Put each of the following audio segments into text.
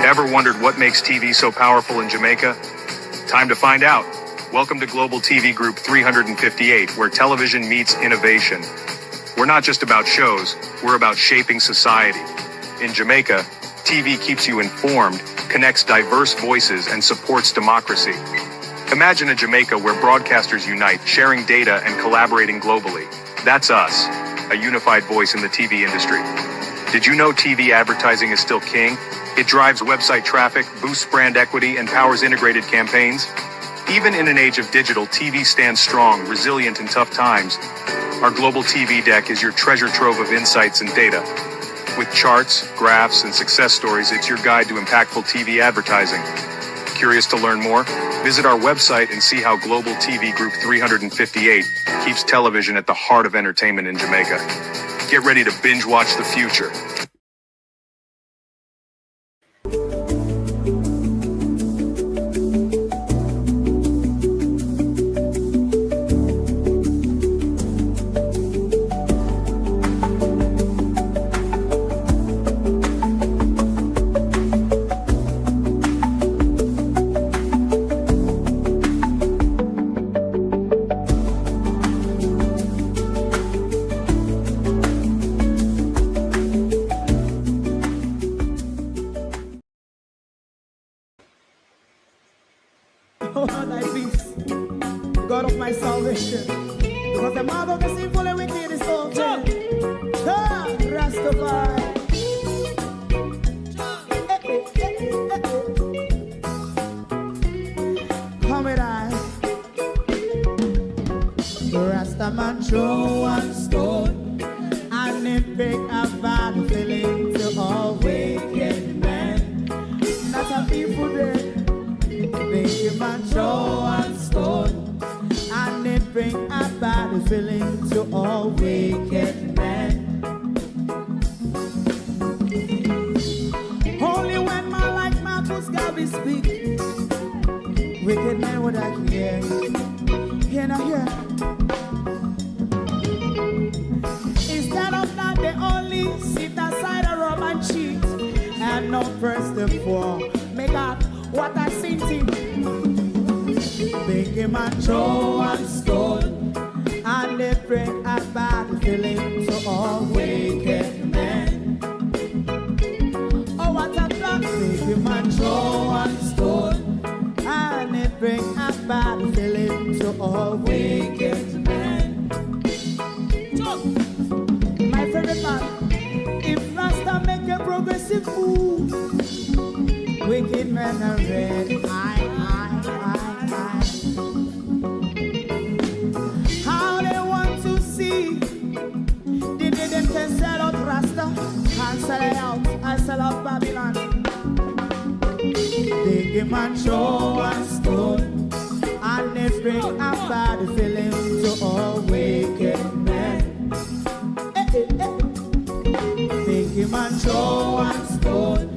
Ever wondered what makes TV so powerful in Jamaica? Time to find out. Welcome to Global TV Group 358, where television meets innovation. We're not just about shows, we're about shaping society. In Jamaica, TV keeps you informed, connects diverse voices, and supports democracy. Imagine a Jamaica where broadcasters unite, sharing data and collaborating globally. That's us, a unified voice in the TV industry. Did you know TV advertising is still king? It drives website traffic, boosts brand equity, and powers integrated campaigns. Even in an age of digital, TV stands strong, resilient in tough times. Our global TV deck is your treasure trove of insights and data. With charts, graphs, and success stories, it's your guide to impactful TV advertising. Curious to learn more? Visit our website and see how Global TV Group 358 keeps television at the heart of entertainment in Jamaica. Get ready to binge watch the future. Thy peace, God of my salvation, because the mouth of the sinful and wicked is open. Rastafari. Come with I. Rastaman throw one stone, and it bring a bad feeling to all wicked men. Not a people there. Make him a throw one stone, and it bring a bad feeling to all wicked men. Only when man like Marcus Garvey speak, wicked men would I hear. Hear now hear. Instead of that, they only sit aside and rob and cheat, and not first the poor. Make up what I seen to make him a throw one stone, and they bring a bad feeling to all wicked men. Oh, what a plan! Make him a throw one stone, and they bring a bad feeling to all wicked men. My favorite man, if Rasta make a progressive move, wicked men are red. How they want to see the day them can sell out Rasta and sell it out. I sell out Babylon. They give man throw one stone, and they bring a bad feeling to all wicked men. They give man throw one stone,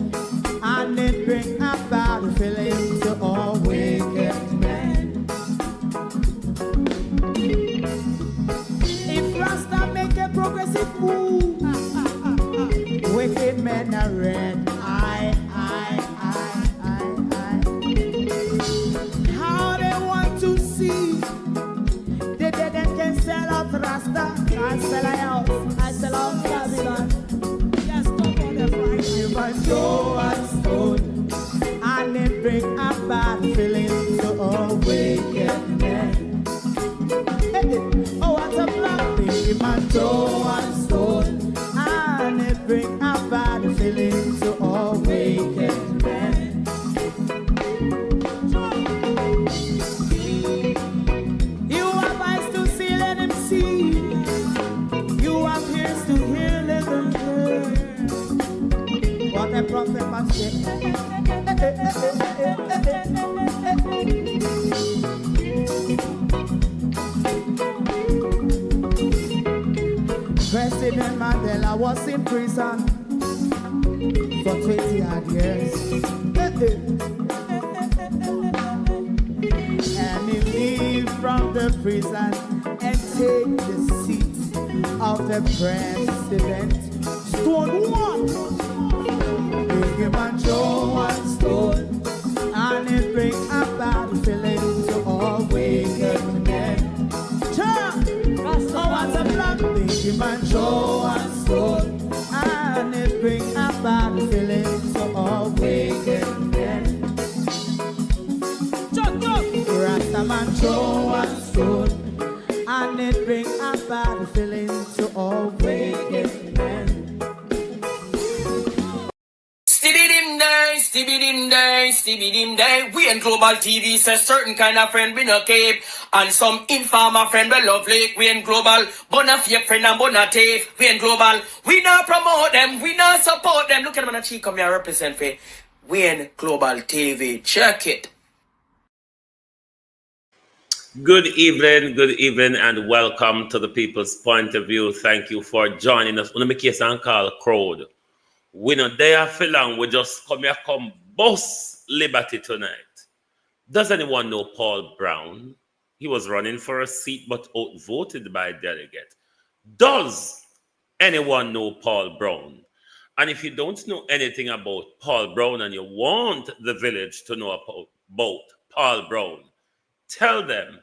and they bring a bad feeling to all wicked men. If Rasta make a progressive move, wicked men are red. How they want to see the dead and can sell out Rasta. I sell out, I sell out Babylon. Yes, stop on the right. If I throw a stone, and it bring a bad feeling to all wicked men. Oh, what a black if I throw a stone, and it bring a bad feeling to all wicked men. You have eyes to see, let him see. You have ears to hear, let them hear. What a prophet must say. President Mandela was in prison for 20 odd years. And he leave from the prison and take the seat of the president. Stone one. Big man Joe bad feeling to awaken men. Rastaman throw one stone, and it bring a bad feeling to awaken men. Stibbidim day. We in Global TV says certain kind of friend we no keep, and some informer friend we lovely. We in Global, bona fake friend and bona tape. We in Global, we not promote them, we not support them. Look at them on the cheek, come here represent for. We in Global TV, check it. Good evening, and welcome to the People's Point of View. Thank you for joining us. On the case and call crowd. We not there for long. We just come boss liberty tonight. Does anyone know Paul Brown? He was running for a seat but outvoted by a delegate. Does anyone know Paul Brown? And if you don't know anything about Paul Brown and you want the village to know about Paul Brown, tell them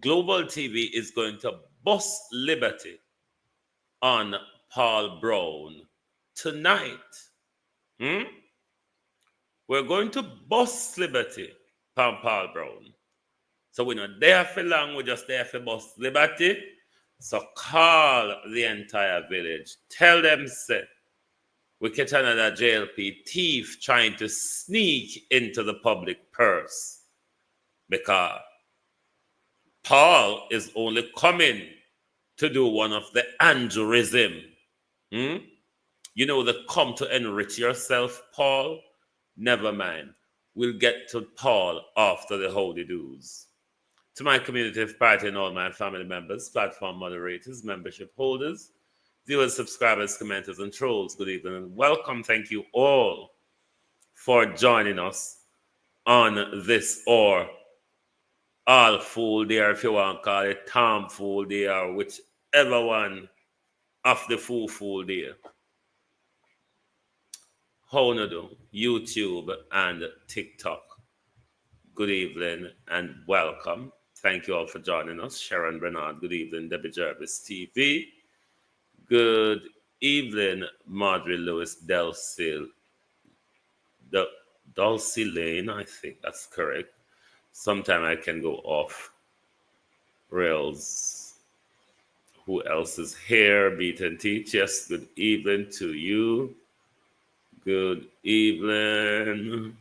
Global TV is going to bust liberty on Paul Brown tonight. We're going to bust liberty on Paul Brown. So we're not there for long, we're just there for bust liberty. So call the entire village. Tell them, say, we catch another JLP thief trying to sneak into the public purse. Because Paul is only coming to do one of the androism. You know, the come to enrich yourself, Paul. Never mind. We'll get to Paul after the holy do's. To my community of party and all my family members, platform moderators, membership holders, viewers, subscribers, commenters, and trolls, good evening and welcome. Thank you all for joining us on this or all fool day, or if you want to call it Tom fool day, or whichever one of the fool day. How no do? YouTube and TikTok. Good evening and welcome. Thank you all for joining us. Sharon Bernard, good evening. Debbie Jervis TV. Good evening, Marjorie Lewis Dulcie Lane, I think that's correct. Sometime I can go off rails. Who else is here? Beat and Teach. Yes, good evening to you. Good evening.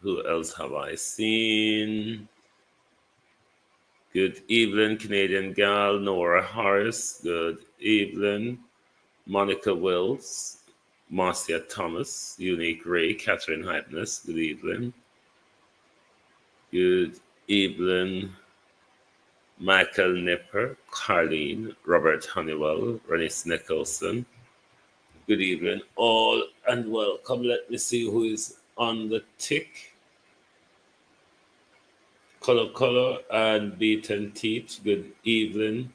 Who else have I seen? Good evening, Canadian gal, Nora Harris. Good evening, Monica Wills, Marcia Thomas, Unique Ray, Catherine Hypeness. Good evening. Good evening, Michael Nipper, Carlene, Robert Honeywell, Rennie Nicholson. Good evening, all, and welcome. Let me see who is on the tick. Color, and Beat and Teach. Good evening.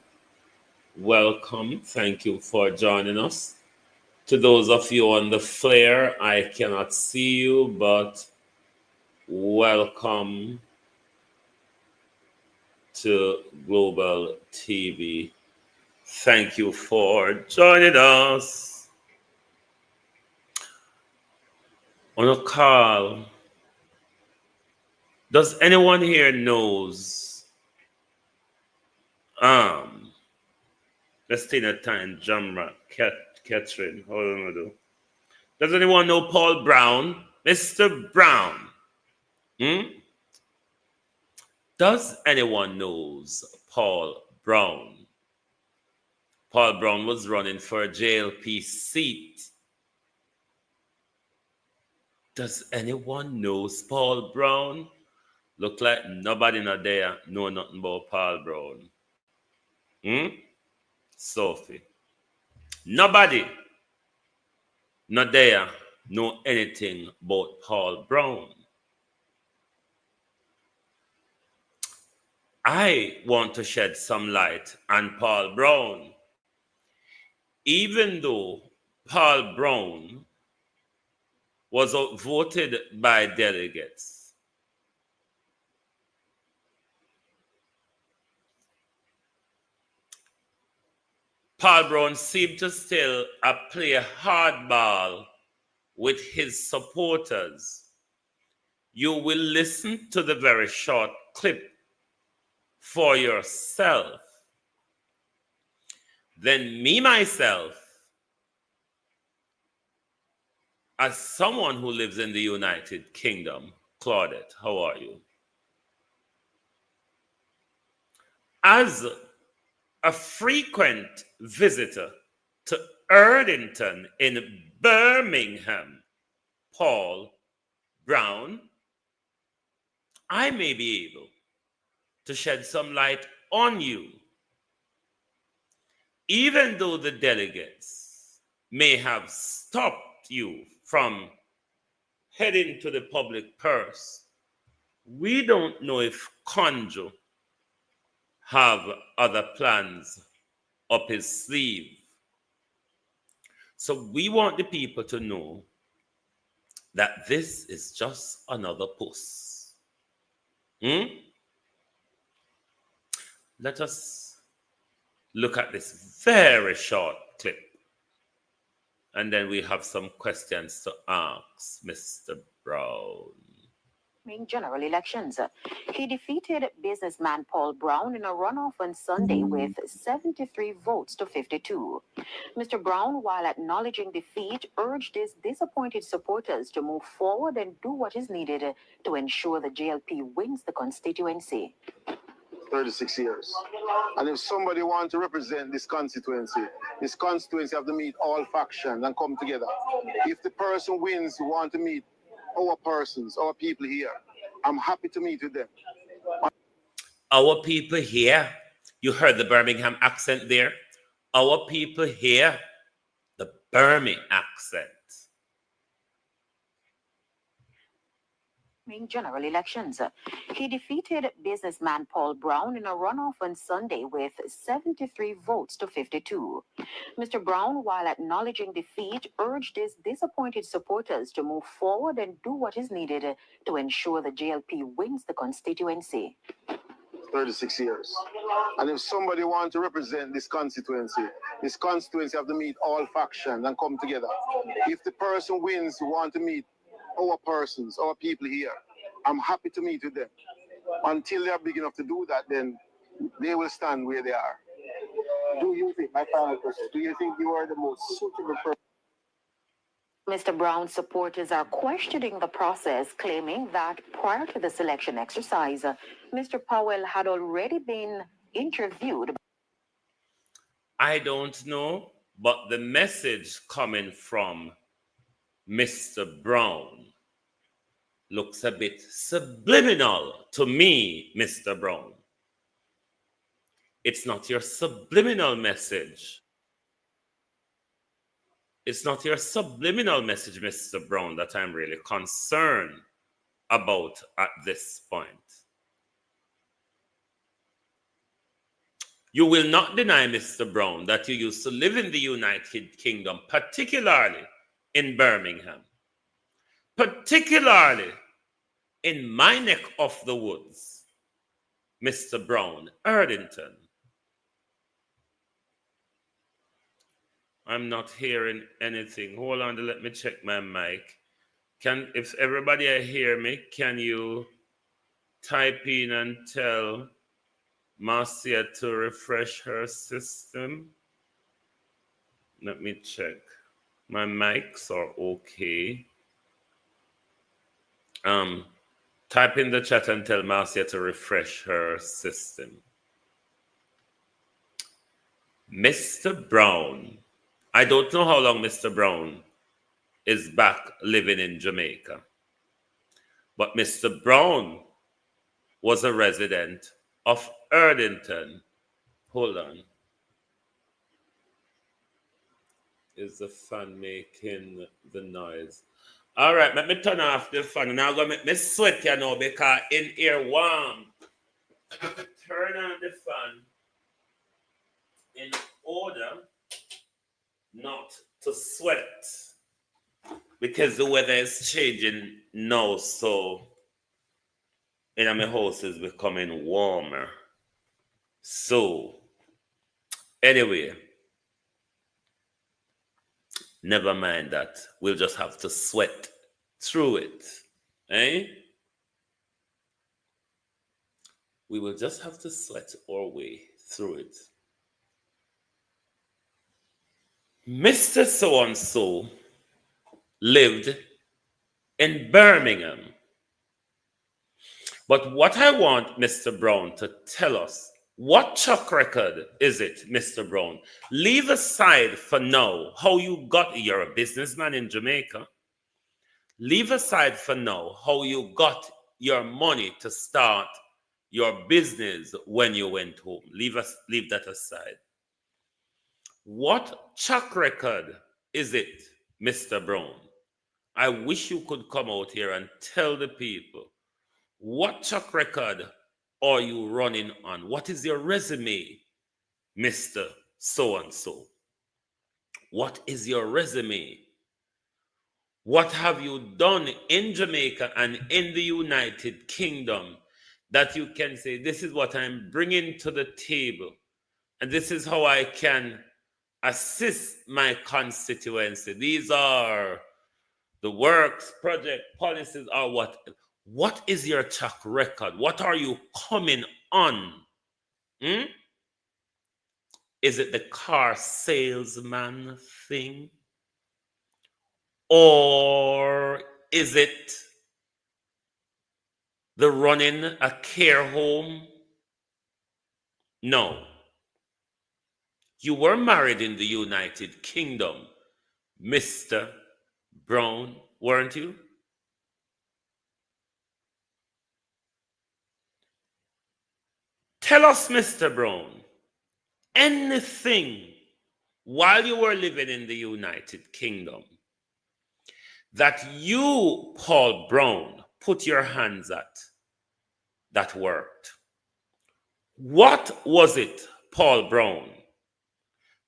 Welcome. Thank you for joining us. To those of you on the flare, I cannot see you, but welcome to Global TV. Thank you for joining us. On a call, does anyone here knows Christina Tyne, Jamra, Catherine, hold on. Does anyone know Paul Brown? Mr. Brown. Does anyone knows Paul Brown? Paul Brown was running for a JLP seat. Does anyone knows Paul Brown? Look like nobody not there know nothing about Paul Brown. Sophie. Nobody not there know anything about Paul Brown. I want to shed some light on Paul Brown. Even though Paul Brown was voted by delegates, Paul Brown seemed to still play hardball with his supporters. You will listen to the very short clip for yourself. Then me, myself, as someone who lives in the United Kingdom, Claudette, how are you? As a frequent visitor to Erdington in Birmingham, Paul Brown, I may be able to shed some light on you. Even though the delegates may have stopped you from heading to the public purse, we don't know if Conjo have other plans up his sleeve. So we want the people to know that this is just another puss. Let us look at this very short clip, and then we have some questions to ask Mr. Brown. General elections. He defeated businessman Paul Brown in a runoff on Sunday with 73 votes to 52. Mr. Brown, while acknowledging defeat, urged his disappointed supporters to move forward and do what is needed to ensure the JLP wins the constituency. 36 years. And if somebody wants to represent this constituency have to meet all factions and come together. If the person wins, you want to meet our persons, our people here. I'm happy to meet with them. Our people here, you heard the Birmingham accent there. Our people here, the Birmingham accent. General elections. He defeated businessman Paul Brown in a runoff on Sunday with 73 votes to 52. Mr. Brown, while acknowledging defeat, urged his disappointed supporters to move forward and do what is needed to ensure the JLP wins the constituency. 36 years. And if somebody wants to represent this constituency have to meet all factions and come together. If the person wins, you want to meet our persons, our people here. I'm happy to meet with them. Until they're big enough to do that, then they will stand where they are. Do you think, my final question, do you think you are the most suitable person? Mr. Brown's supporters are questioning the process, claiming that prior to the selection exercise, Mr. Powell had already been interviewed. I don't know, but the message coming from Mr. Brown looks a bit subliminal to me, Mr. Brown. It's not your subliminal message. It's not your subliminal message, Mr. Brown, that I'm really concerned about at this point. You will not deny, Mr. Brown, that you used to live in the United Kingdom, particularly in Birmingham, particularly in my neck of the woods, Mr. Brown, Erdington. I'm not hearing anything. Hold on, let me check my mic. If everybody hear me, can you type in and tell Marcia to refresh her system? Let me check. My mics are okay. Type in the chat and tell Marcia to refresh her system. Mr. Brown. I don't know how long Mr. Brown is back living in Jamaica. But Mr. Brown was a resident of Erdington. Hold on. Is the fan making the noise? All right, let me turn off the fan. Now I'm going to make me sweat, you know, because in here warm. Turn on the fan in order not to sweat, because the weather is changing now, so my house is becoming warmer. So anyway, Never mind that. We'll just have to sweat through it. Eh? We will just have to sweat our way through it. Mr. So-and-so lived in Birmingham. But what I want Mr. Brown to tell us, what track record is it, Mr. Brown? Leave aside for now how you got, you're a businessman in Jamaica. Leave aside for now how you got your money to start your business when you went home. Leave that aside. What track record is it, Mr. Brown? I wish you could come out here and tell the people, what track record are you running on? What is your resume, Mr. So-and-so? What is your resume? What have you done in Jamaica and in the United Kingdom that you can say, this is what I'm bringing to the table, and this is how I can assist my constituency. These are the works, project, policies, or what. What is your track record? What are you coming on? Is it the car salesman thing? Or is it the running a care home? No. You were married in the United Kingdom, Mr. Brown, weren't you? Tell us, Mr. Brown, anything while you were living in the United Kingdom that you, Paul Brown, put your hands at that worked. What was it, Paul Brown,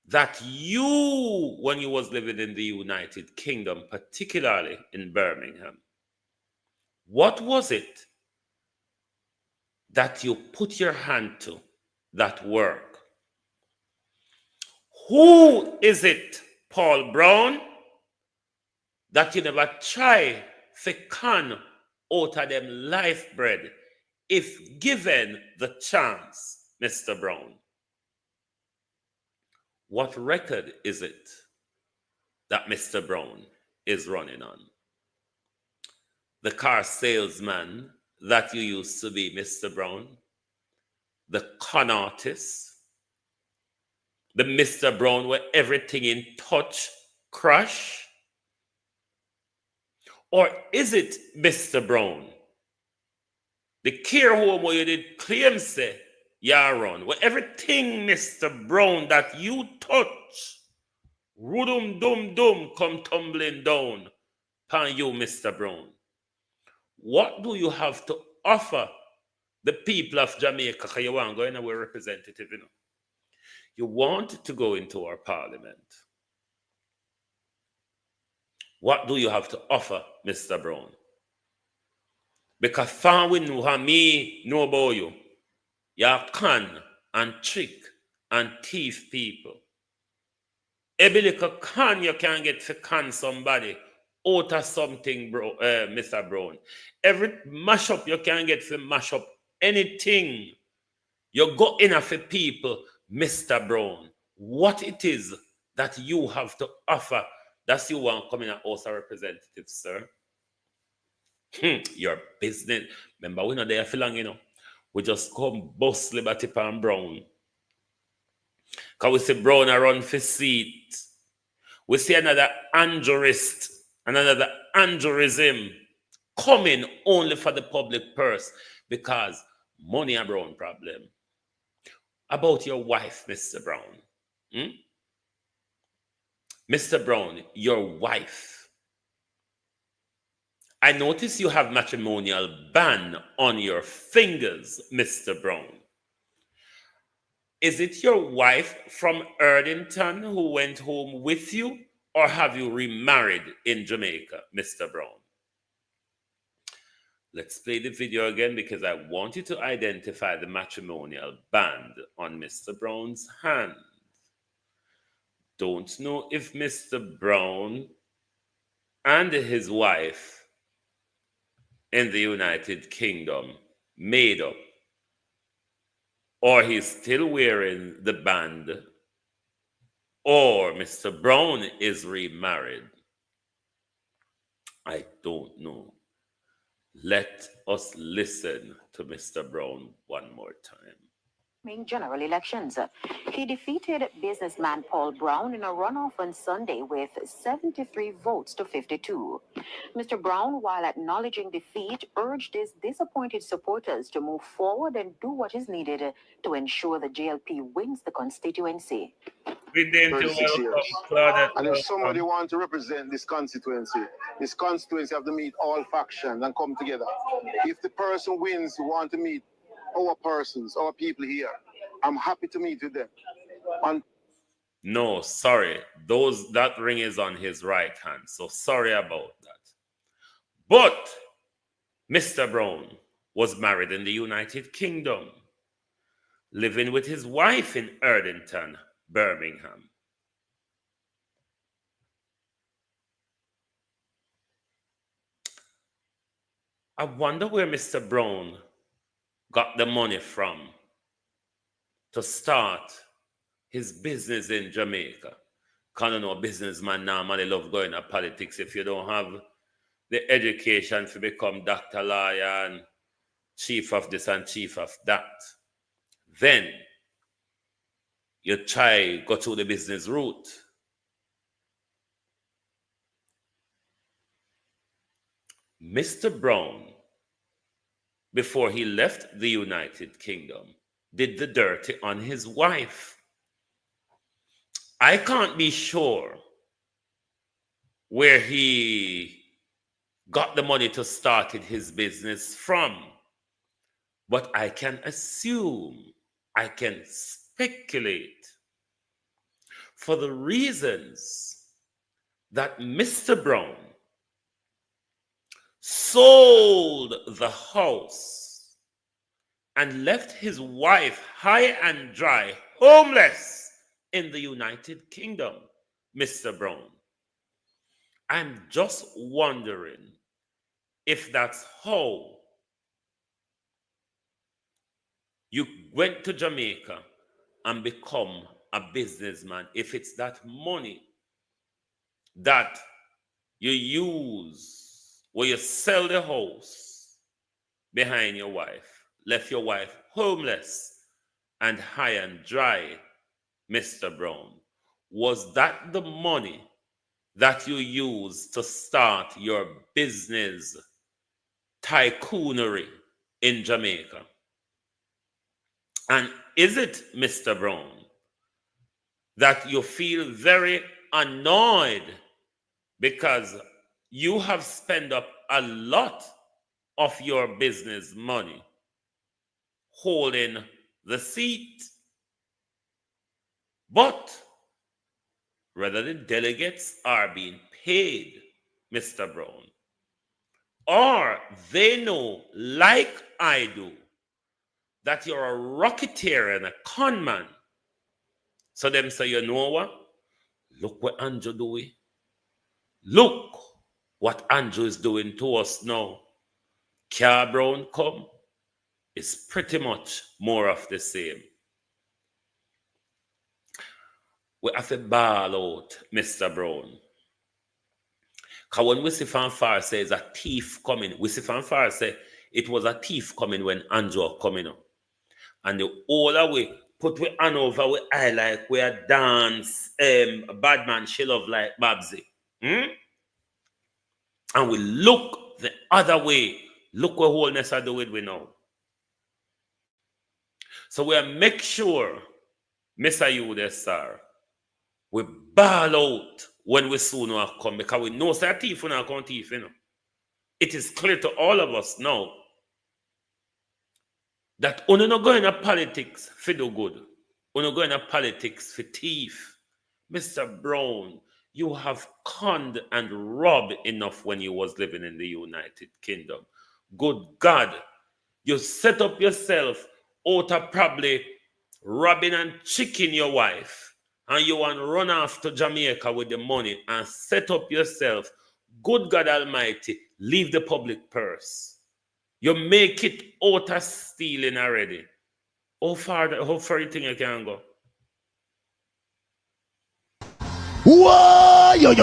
that you, when you was living in the United Kingdom, particularly in Birmingham, what was it that you put your hand to that work? Who is it, Paul Brown, that you never try to con out of them life bread if given the chance, Mr. Brown? What record is it that Mr. Brown is running on? The car salesman that you used to be, Mr. Brown? The con artist? The Mr. Brown where everything in touch crash? Or is it, Mr. Brown, the care home where you did claim say you run, where everything, Mr. Brown, that you touch, rudum dum dum come tumbling down upon you, Mr. Brown? What do you have to offer the people of Jamaica? Because you want to go in our representative, you know. You want to go into our parliament. What do you have to offer, Mr. Brown? Because far we know me know about you. You con and trick and thief people. Every little con you can get to con somebody out of something, Mr. Brown. Every mash up you can get to mash up anything. You go in for people, Mr. Brown. What it is that you have to offer, that's you want coming at House of Representatives, sir. Your business. Remember, we're not there for long, you know. We just come bust Liberty Pan Brown. Because we see Brown a run for seat. We see another Andrewist and another Andrewism coming only for the public purse because money a Brown problem. About your wife, Mr. Brown. Mr. Brown, your wife. I notice you have matrimonial band on your fingers, Mr. Brown. Is it your wife from Erdington who went home with you, or have you remarried in Jamaica, Mr. Brown? Let's play the video again because I want you to identify the matrimonial band on Mr. Brown's hand. don't know if Mr. Brown and his wife in the United Kingdom made up, or he's still wearing the band, or Mr. Brown is remarried. I don't know. Let us listen to Mr. Brown one more time. General elections. He defeated businessman Paul Brown in a runoff on Sunday with 73 votes to 52. Mr. Brown, while acknowledging defeat, urged his disappointed supporters to move forward and do what is needed to ensure the JLP wins the constituency. 36 years. And if somebody wants to represent this constituency have to meet all factions and come together. If the person wins, we want to meet our persons, our people here. I'm happy to meet with them. No, sorry. That ring is on his right hand. So sorry about that. But Mr. Brown was married in the United Kingdom, living with his wife in Erdington, Birmingham. I wonder where Mr. Brown got the money from to start his business in Jamaica. Because I know a businessman normally love going to politics if you don't have the education to become doctor, lawyer, and chief of this and chief of that. Then you try go through the business route. Mr. Brown, before he left the United Kingdom, did the dirty on his wife. I can't be sure where he got the money to start his business from, but I can assume, I can speculate for the reasons that Mr. Brown sold the house and left his wife high and dry, homeless in the United Kingdom, Mr. Brown. I'm just wondering if that's how you went to Jamaica and become a businessman, if it's that money that you use where you sell the house behind your wife, left your wife homeless and high and dry, Mr. Brown. Was that the money that you used to start your business tycoonery in Jamaica? And is it, Mr. Brown, that you feel very annoyed because you have spent up a lot of your business money holding the seat, but rather the delegates are being paid, Mr. Brown, or they know, like I do, that you're a rocketeer and a con man. So them say, you know what? Look what Andrew doing. Look what Andrew is doing to us now. Car Brown come. It's pretty much more of the same. We have to ball out, Mr. Brown. Because when we see fanfare say it's a thief coming, we see fanfare say it was a thief coming when Andrew coming up. And the older we put we hand over we eye like we a dance bad man she love like Babsy. And we look the other way. Look what wholeness are doing we now. So we make sure, Mr. Yudes, sir, we ball out when we soon will come because we know that thief will not come thief, you know. It is clear to all of us now that we're not going to politics for do good. We're not going to politics for thief. Mr. Brown, you have conned and robbed enough when you was living in the United Kingdom. Good God, you set up yourself out of probably robbing and tricking your wife and you want to run off to Jamaica with the money and set up yourself, good God Almighty, leave the public purse. You make it out of stealing already. How far you think you can go? Whoa, yo.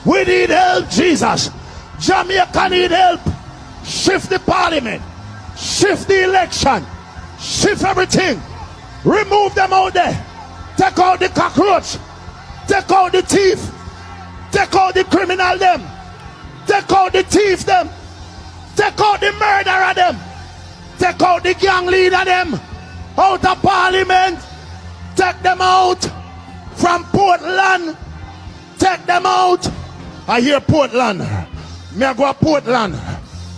We need help, Jesus. Jamaica need help. Shift the parliament. Shift the election. Shift everything. Remove them out there. Take out the cockroach. Take out the thief. Take out the criminal them. Take out the thief them. Take out the murderer them. Take out the gang leader them. Out of parliament. Take them out. From Portland. Take them out. I hear Portland. Me I go to Portland.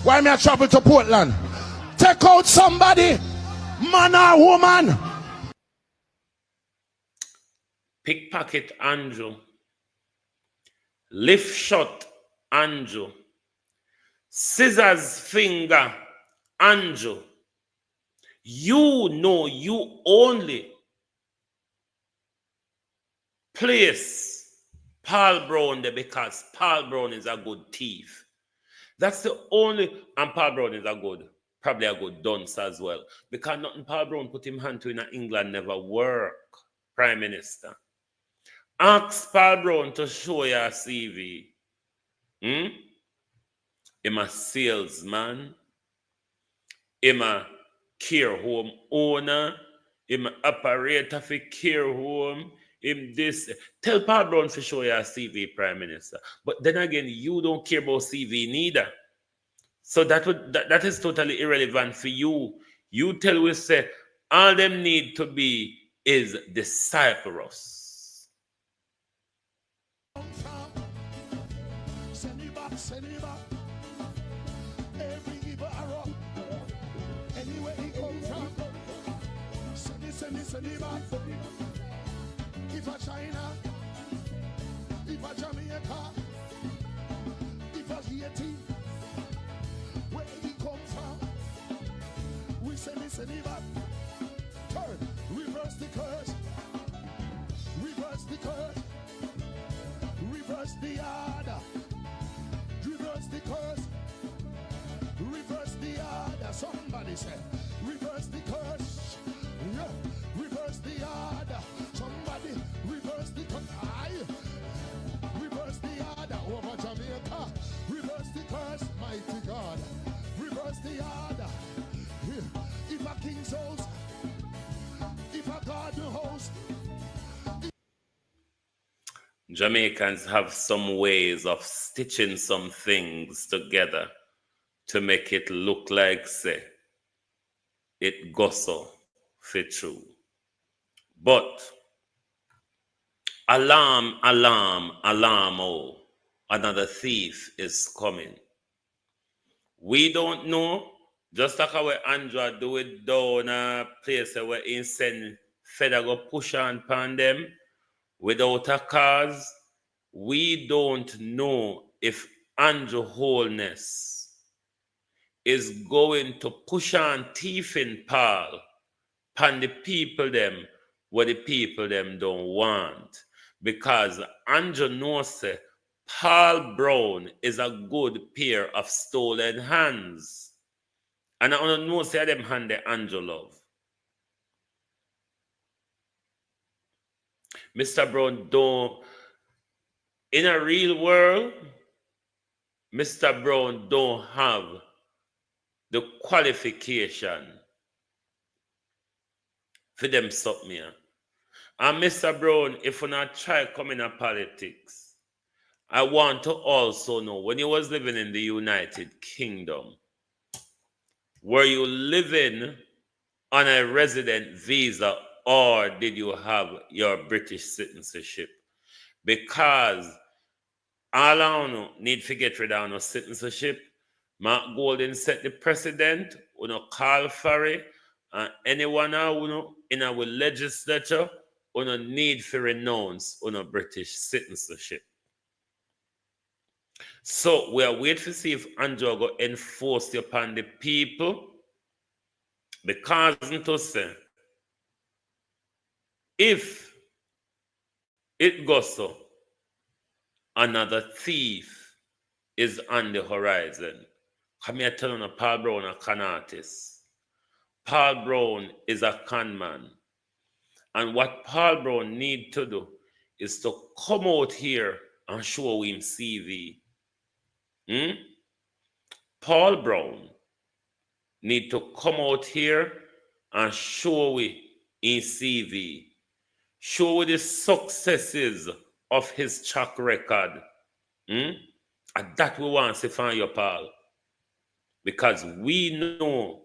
Why me I travel to Portland? Take out somebody. Man or woman. Pickpocket Andrew. Lift shot Andrew. Scissors finger Andrew. You know you only place Paul Brown there because Paul Brown is a good thief. That's the only, and Paul Brown is probably a good dunce as well. Because nothing Paul Brown put him hand to in England never work, Prime Minister. Ask Paul Brown to show your CV. Him a salesman. Him a care home owner. Him a operator for care home. Him this. Tell Paul Brown to show your CV, Prime Minister. But then again, you don't care about CV neither. So that is totally irrelevant for you. You tell we say all them need to be is disciplers. Send it back. Every evil arrow. Anywhere he come from. Send it back. If a China, if a Jamaica, if a Haiti, where he come from, we send it back. Turn, reverse the curse. Reverse the curse. Reverse the order. Reverse the curse. Reverse the order. Somebody said, reverse the curse. Yeah. Reverse the order. Somebody reverse the curse. Reverse the order over Jamaica. Reverse the curse, mighty God. Reverse the order. Yeah. If a king's house, if a garden house. Jamaicans have some ways of stitching some things together to make it look like, say, it goes so fit true. But alarm, oh, another thief is coming. We don't know, just like how Andrew do it down a place where he send feather go push on pan them. Without a cause, we don't know if Andrew Holness is going to push on thieving Paul pan the people them what the people them don't want. Because Andrew knows Paul Brown is a good pair of stolen hands. And I don't know say them hand the Andrew love. Mr. Brown don't, in a real world, Mr. Brown don't have the qualification for them something here. And Mr. Brown, if you not try coming in politics, I want to also know, when you was living in the United Kingdom, were you living on a resident visa or did you have your British citizenship? Because all I know need to get rid of no citizenship. Mark Golden set the precedent, you know, call for it, and anyone who in our legislature, you know, need to renounce on a British citizenship. So we are waiting to see if Andrew will enforce it upon the people. Because to say, if It goes so. Another thief is on the horizon. Come here, tell you, Paul Brown, a con artist. Paul Brown is a con man. And what Paul Brown need to do is to come out here and show him CV. Paul Brown need to come out here and show we in CV. Show the successes of his track record. And that we want to find your Paul. Because we know,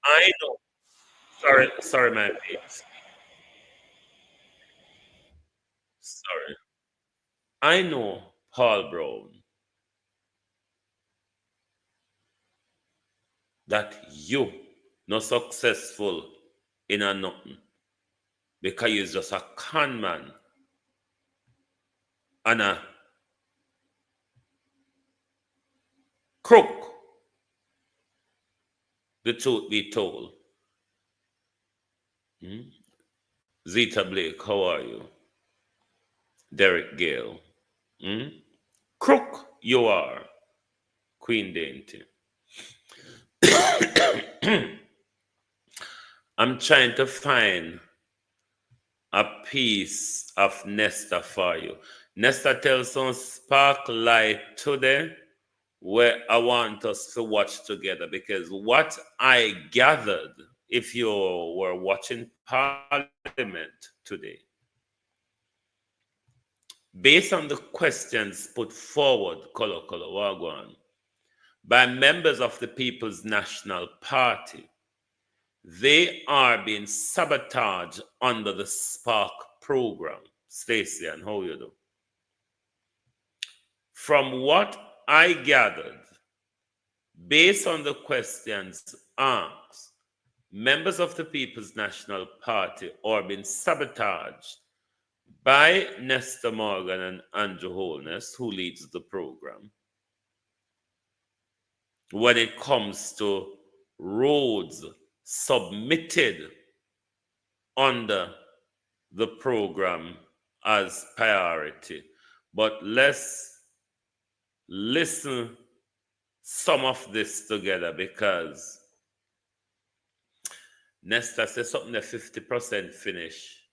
I know. Sorry, my babes. Sorry. I know Paul Brown that you not successful in a nothing because you're just a con man and a crook. The truth be told. Zeta Blake, how are you? Derek Gale. Crook, you are. Queen Dainty. I'm trying to find a piece of Nesta for you. Nesta tells some sparklight today where I want us to watch together, because what I gathered, if you were watching Parliament today, based on the questions put forward, Wagwan, by members of the People's National Party, they are being sabotaged under the Spark program. Stacey, and how you do? From what I gathered, based on the questions asked, members of the People's National Party are being sabotaged by Nestor Morgan and Andrew Holness, who leads the program, when it comes to roads submitted under the program as priority. But let's listen some of this together, because Nesta says something that 50% finish.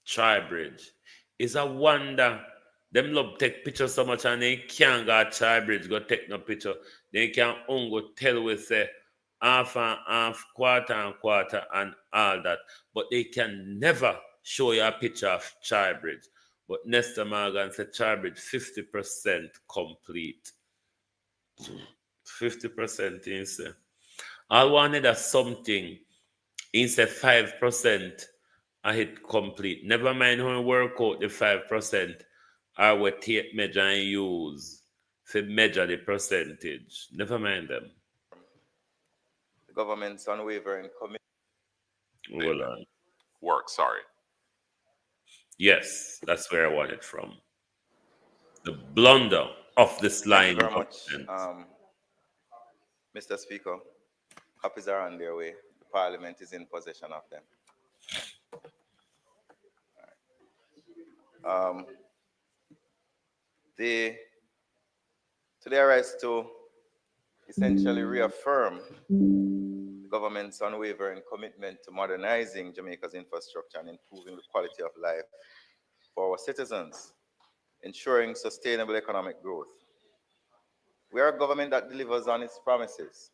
Tribridge is a wonder. Them love take pictures so much and they can't go to Tribridge, go take no picture. They can only tell we say half and half, quarter and quarter and all that. But they can never show you a picture of Tribridge. But Nestor Morgan said Tribridge 50% complete. 50% in say. I wanted a something in say 5% I hit complete. Never mind when we work out the 5%, I will tape measure and use to measure the percentage. Never mind them. The government's unwavering commitment. Hold on. Work, sorry. Yes, that's where I want it from. The blunder of this line. Thank you very much, Mr. Speaker. Copies are on their way. The Parliament is in possession of them. Today I rise to essentially reaffirm the government's unwavering commitment to modernizing Jamaica's infrastructure and improving the quality of life for our citizens, ensuring sustainable economic growth. We are a government that delivers on its promises,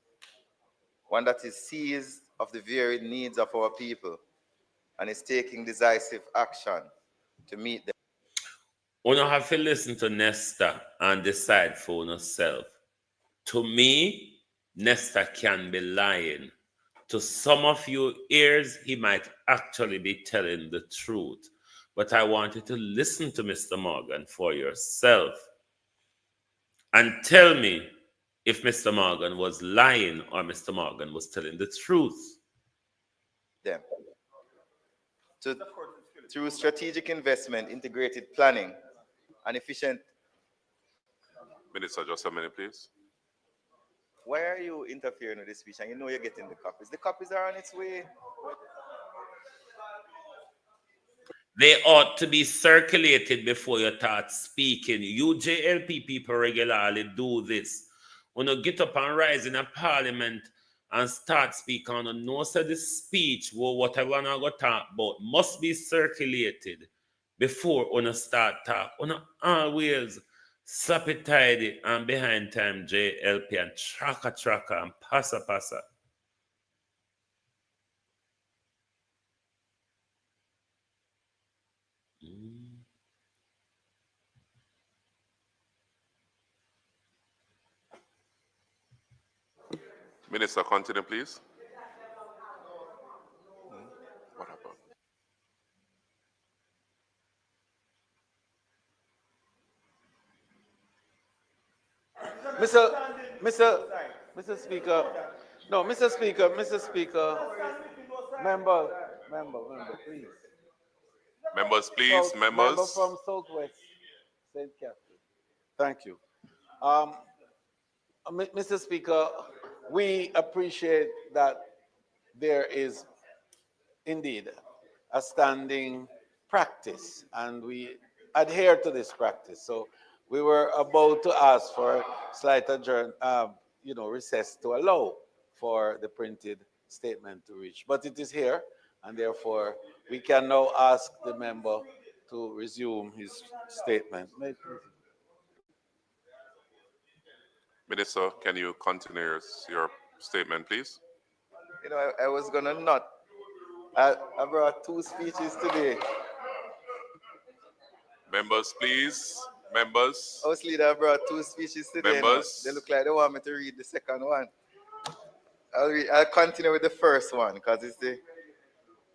one that is seized of the varied needs of our people and is taking decisive action to meet them. We don't have to listen to Nesta and decide for yourself. To me, Nesta can be lying. To some of your ears, he might actually be telling the truth. But I want you to listen to Mr. Morgan for yourself and tell me if Mr. Morgan was lying or Mr. Morgan was telling the truth. Them. Through strategic investment, integrated planning, and efficient. Minister, just a minute, please. Why are you interfering with this speech? And you know you're getting the copies. The copies are on its way. They ought to be circulated before you start speaking. You JLP people regularly do this. When you get up and rise in a parliament and start speaking, on no say the speech or whatever you go talk about must be circulated before you start talk. You always slap it tidy and behind time JLP and tracker and passa. Minister, continue, please. What happened? Mr. Speaker. No, Mr. Speaker. Member, please. Members, please. Member Members. from Southwest St. Catherine. Thank you. Mr. Speaker, we appreciate that there is indeed a standing practice, and we adhere to this practice. So we were about to ask for a slight recess to allow for the printed statement to reach, but it is here, and therefore we can now ask the member to resume his statement. Minister, can you continue your statement, please? You know, I was gonna not. I brought two speeches today. Members, please. Members. House Leader, I brought two speeches today. Members. They look like they want me to read the second one. I'll continue with the first one because it's the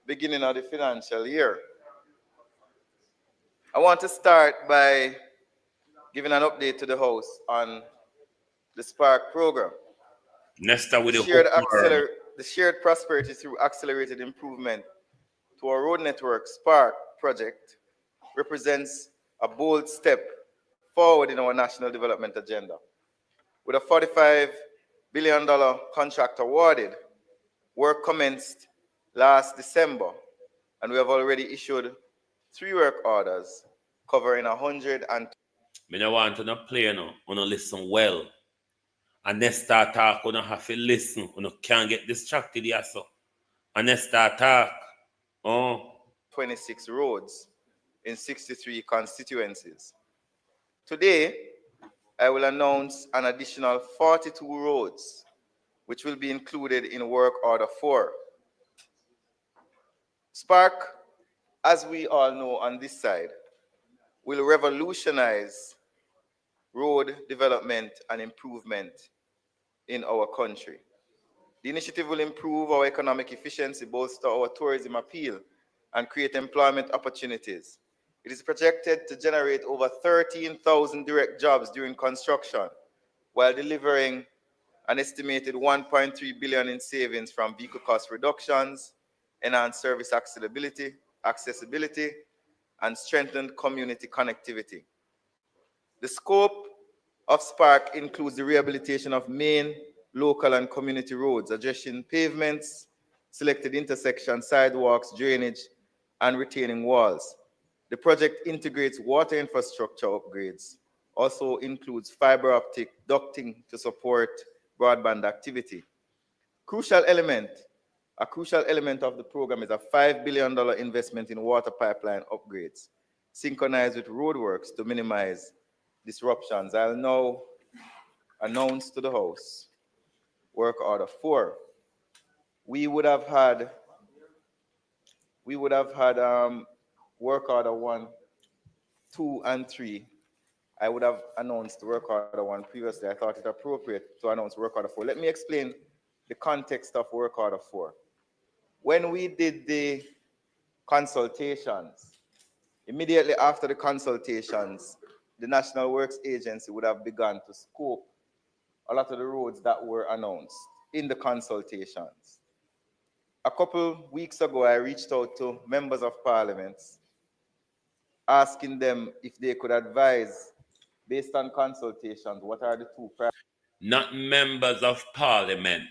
beginning of the financial year. I want to start by giving an update to the House on the Spark program. Nesta with The shared prosperity through accelerated improvement to our road network Spark project represents a bold step forward in our national development agenda. With a $45 billion contract awarded, work commenced last December, and we have already issued 3 work orders covering 100 and. Me no want to not play no, listen well. And then start talk, you have to listen. You can't get distracted here, so. And then start talk. 26 roads in 63 constituencies. Today, I will announce an additional 42 roads, which will be included in Work Order 4. Spark, as we all know on this side, will revolutionize road development and improvement in our country. The initiative will improve our economic efficiency, bolster our tourism appeal, and create employment opportunities. It is projected to generate over 13,000 direct jobs during construction, while delivering an estimated $1.3 billion in savings from vehicle cost reductions, enhanced service accessibility, and strengthened community connectivity. The scope of Spark includes the rehabilitation of main, local, and community roads, addressing pavements, selected intersections, sidewalks, drainage, and retaining walls. The project integrates water infrastructure upgrades, also includes fiber optic ducting to support broadband activity. A crucial element of the program is a $5 billion investment in water pipeline upgrades, synchronized with roadworks to minimize disruptions. I'll now announce to the House Work Order 4. We would have had Work Order 1, 2, and 3. I would have announced Work Order 1 previously. I thought it appropriate to announce Work Order 4. Let me explain the context of Work Order 4. When we did the consultations, immediately after the consultations, the National Works Agency would have begun to scope a lot of the roads that were announced in the consultations. A couple weeks ago, I reached out to members of parliament, asking them if they could advise, based on consultations, what are the two priorities. Not members of parliament.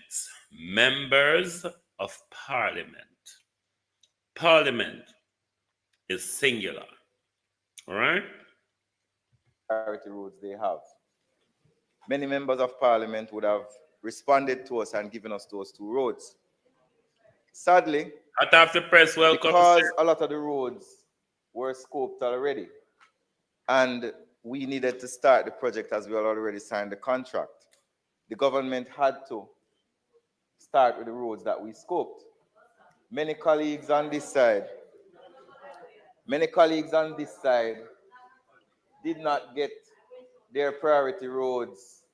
Members of parliament. Parliament is singular. All right? Priority roads they have. Many members of parliament would have responded to us and given us those 2 roads. Sadly, Hot off the press, welcome, because sir. a lot of the roads were scoped already, and we needed to start the project as we had already signed the contract, the government had to start with the roads that we scoped. Many colleagues on this side did not get their priority roads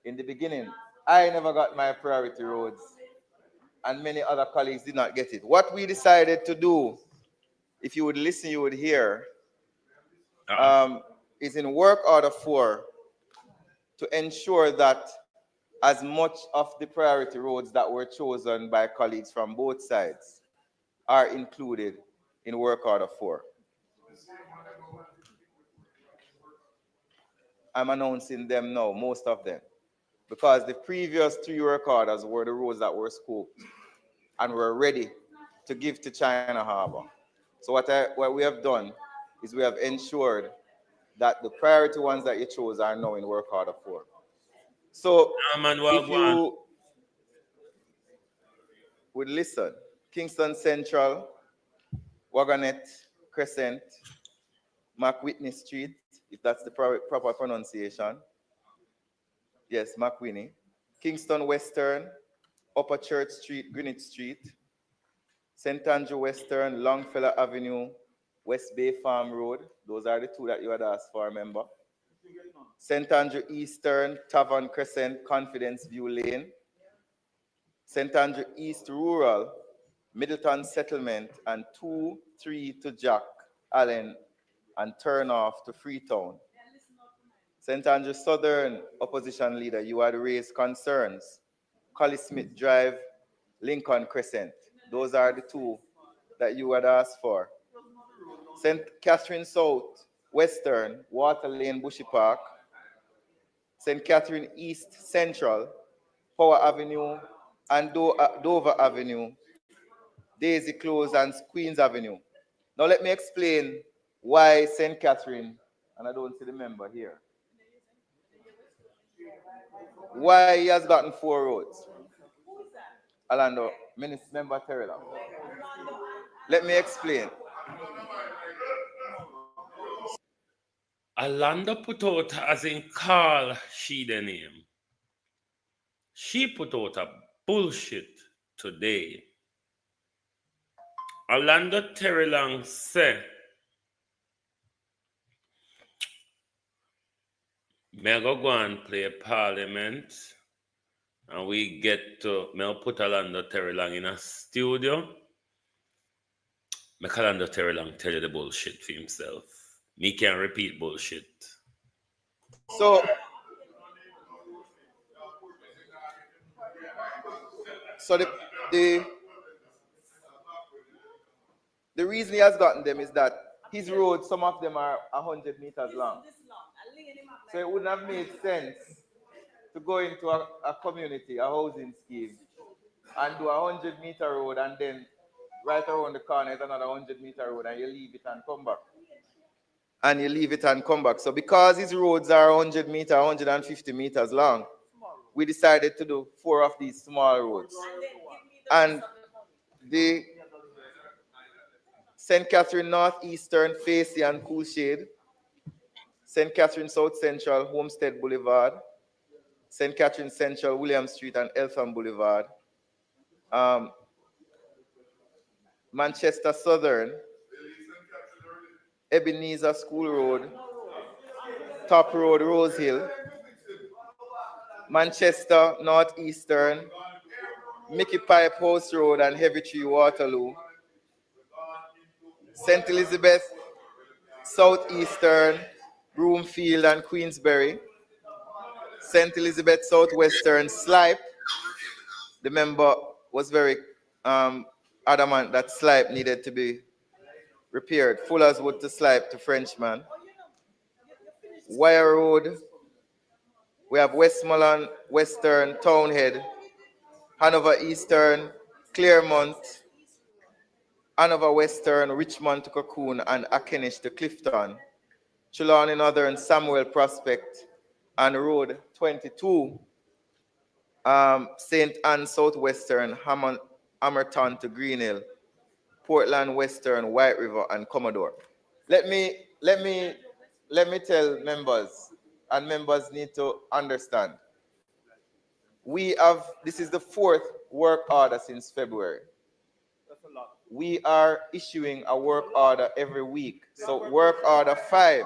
in the beginning. I never got my priority roads, and many other colleagues did not get it. What we decided to do, if you would listen, you would hear, is in work order 4 to ensure that as much of the priority roads that were chosen by colleagues from both sides are included in work order 4. I'm announcing them now, most of them, because the previous 3 work orders were the roads that were scoped and were ready to give to China Harbor. So what we have done is we have ensured that the priority ones that you chose are now in work order 4. So if you would listen, Kingston Central, Waganet Crescent, McWhitney Street, if that's the proper pronunciation. Yes, McWhitney. Kingston Western, Upper Church Street, Greenwich Street, St. Andrew Western, Longfellow Avenue, West Bay Farm Road. Those are the 2 that you had asked for, remember? St. Andrew Eastern, Tavern Crescent, Confidence View Lane. St. Andrew East Rural, Middleton Settlement, and 2-3 to Jack Allen and turn off to Freetown. St. Andrew Southern, opposition leader, you had raised concerns. Collie Smith Drive, Lincoln Crescent. Those are the 2 that you had asked for. St. Catherine South, Western, Water Lane, Bushy Park. St. Catherine East Central, Power Avenue, and Dover Avenue, Daisy Close, and Queens Avenue. Now let me explain why St. Catherine, and I don't see the member here, why he has gotten 4 roads. Orlando, Member Terrell. Let me explain. Orlando put out, as in Carl, she the name. She put out a bullshit today. Orlando Terrelang said, may I go and play Parliament, and we get to, may I put Orlando Terrelang in a studio. Make Orlando Terrelang tell you the bullshit for himself. Me can't repeat bullshit. So the reason he has gotten them is that his roads, some of them are 100 meters long. So it wouldn't have made sense to go into a community, a housing scheme, and do a 100-meter road, and then right around the corner is another 100-meter road, and you leave it and come back. So because his roads are 100 meters, 150 meters long, we decided to do 4 of these small roads. And the St. Catherine Northeastern, Facey and Cool Shade, St. Catherine South Central, Homestead Boulevard, St. Catherine Central, William Street and Eltham Boulevard, Manchester Southern, Ebenezer School Road, Top Road, Rose Hill, Manchester Northeastern, Mickey Pipe House Road and Heavy Tree Waterloo, St. Elizabeth Southeastern, Broomfield and Queensbury, St. Elizabeth Southwestern, Slipe. The member was very adamant that Slipe needed to be repaired. Fuller's Wood to Slipe to Frenchman. Wire Road. We have Westmoreland, Western, Townhead, Hanover Eastern, Claremont, Hanover Western, Richmond to Cocoon, and Akenish to Clifton, Trelawney Northern, Samuel Prospect, and Road 22, St. Anne Southwestern, Hammerton to Greenhill, Portland Western, White River, and Commodore. Let me tell members, and members need to understand. This is the 4th work order since February. We are issuing a work order every week. So work order 5.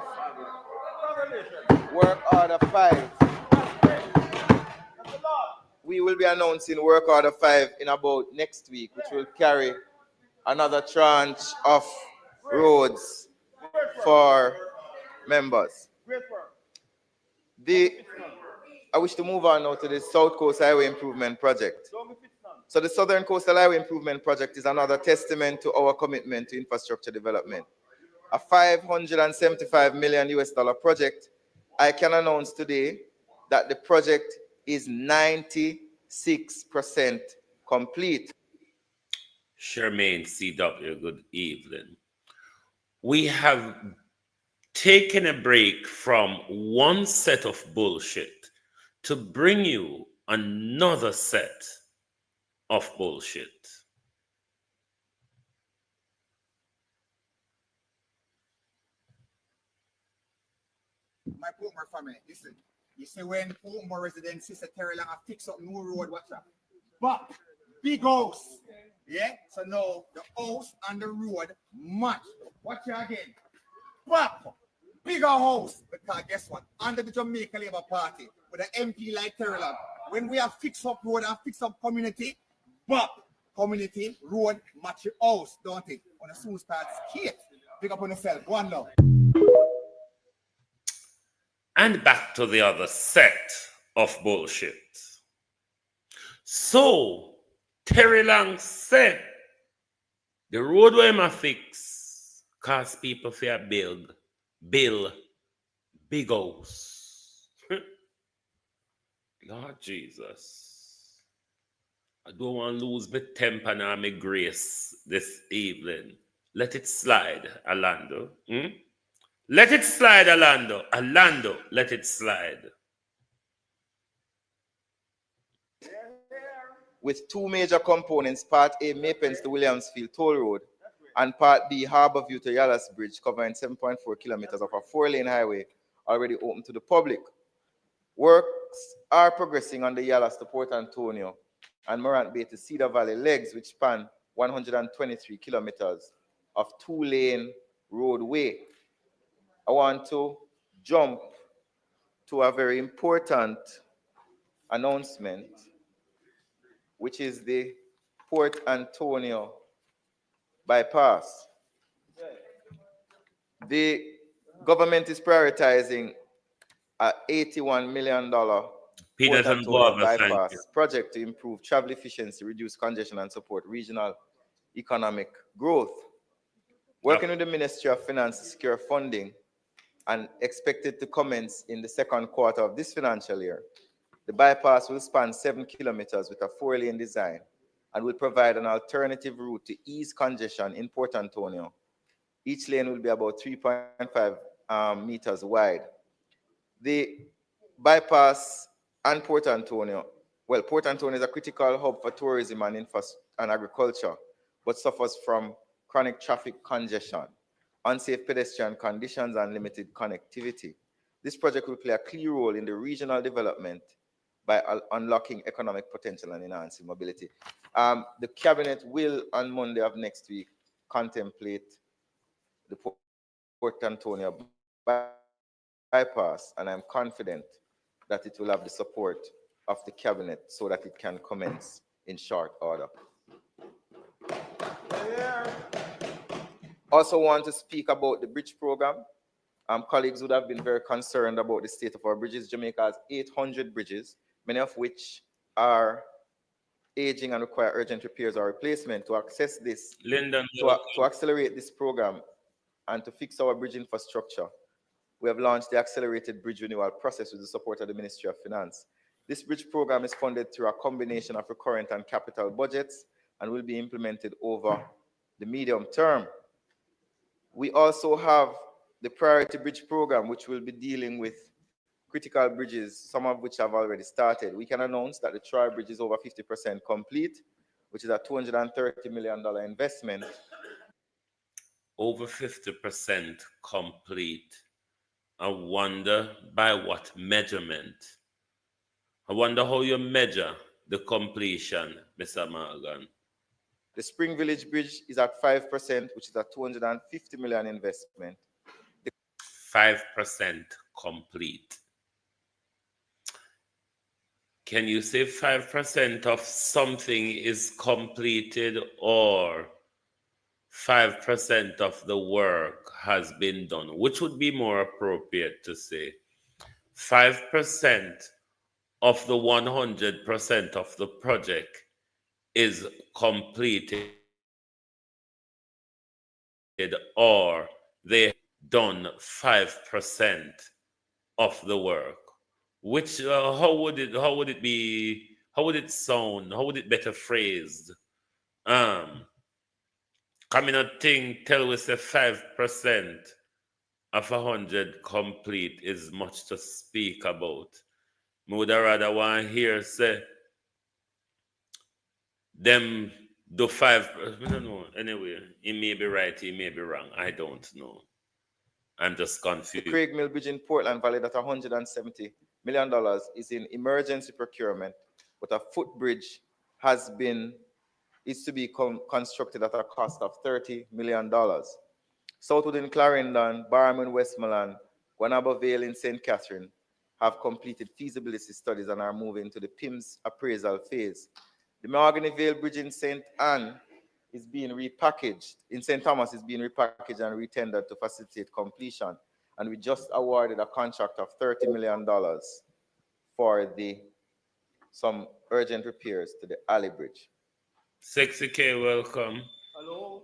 We will be announcing work order 5 in about next week, which will carry another tranche of roads for members. I wish to move on now to the South Coast Highway Improvement Project. So the Southern Coastal Highway Improvement Project is another testament to our commitment to infrastructure development. A $575 million project. I can announce today that the project is 96% complete. Charmaine CW, good evening. We have taken a break from one set of bullshit to bring you another set of bullshit. My Portmore family, listen. You see when Portmore residents, Sister Terry Lang, fix up new road, what's up? But big house. Yeah? So now the house and the road match. Watch you again. But bigger house. Because guess what? Under the Jamaica Labour Party, with an MP like Terry Lang, when we have fixed up road and fixed up community, but community, road, match your house, don't it? On a soon start skate. Pick up on yourself. One love. And back to the other set of bullshit. So, Terry Lang said, the road where I fix cause people fear build big house. Lord Jesus. I don't want to lose my temper nor my grace this evening. Let it slide, Orlando. Let it slide, Orlando. Orlando, let it slide. With 2 major components, Part A, Mapens to Williamsfield Toll Road, and Part B, Harborview to Yallas Bridge, covering 7.4 kilometers of a 4-lane highway already open to the public. Works are progressing on the Yallas to Port Antonio and Morant Bay to Cedar Valley legs, which span 123 kilometers of 2-lane roadway. I want to jump to a very important announcement, which is the Port Antonio bypass. The government is prioritizing an $81 million Port Antonio bypass project to improve travel efficiency, reduce congestion, and support regional economic growth. Working with the Ministry of Finance to secure funding and expected to commence in the 2nd quarter of this financial year. The bypass will span 7 kilometers with a 4-lane design and will provide an alternative route to ease congestion in Port Antonio. Each lane will be about 3.5 meters wide. The bypass and Port Antonio, well, Port Antonio is a critical hub for tourism and agriculture, but suffers from chronic traffic congestion, unsafe pedestrian conditions, and limited connectivity. This project will play a key role in the regional development by unlocking economic potential and enhancing mobility. The cabinet will, on Monday of next week, contemplate the Port Antonio bypass, and I'm confident that it will have the support of the cabinet so that it can commence in short order. Also want to speak about the bridge program. Colleagues would have been very concerned about the state of our bridges. Jamaica has 800 bridges, many of which are aging and require urgent repairs or replacement. To access this, to accelerate this program and to fix our bridge infrastructure, we have launched the accelerated bridge renewal process with the support of the Ministry of Finance. This bridge program is funded through a combination of recurrent and capital budgets and will be implemented over the medium term. We also have the Priority Bridge Program, which will be dealing with critical bridges, some of which have already started. We can announce that the Troy Bridge is over 50% complete, which is a $230 million investment. Over 50% complete. I wonder by what measurement? I wonder how you measure the completion, Mr. Morgan. The Spring Village Bridge is at 5%, which is a $250 million investment. 5% complete. Can you say 5% of something is completed or 5% of the work has been done? Which would be more appropriate to say? 5% of the 100% of the project is completed or they done 5% of the work. Which how would it be, how would it sound, how would it better phrased? Coming a thing tell us that 5% of 100 complete is much to speak about. I would rather want to hear say them do 5. I don't know. Anyway, he may be right, he may be wrong. I don't know. I'm just confused. The Craig Mill Bridge in Portland, valued at $170 million, is in emergency procurement, but a footbridge is to be constructed at a cost of $30 million. Southwood in Clarendon, Barham in Westmoreland, Guanaba Vale in St. Catherine have completed feasibility studies and are moving to the PIMS appraisal phase. The Mahogany Vale Bridge in St. Anne is being repackaged, in St. Thomas is being repackaged and retendered to facilitate completion. And we just awarded a contract of $30 million for some urgent repairs to the Alley Bridge. 60K, welcome. Hello,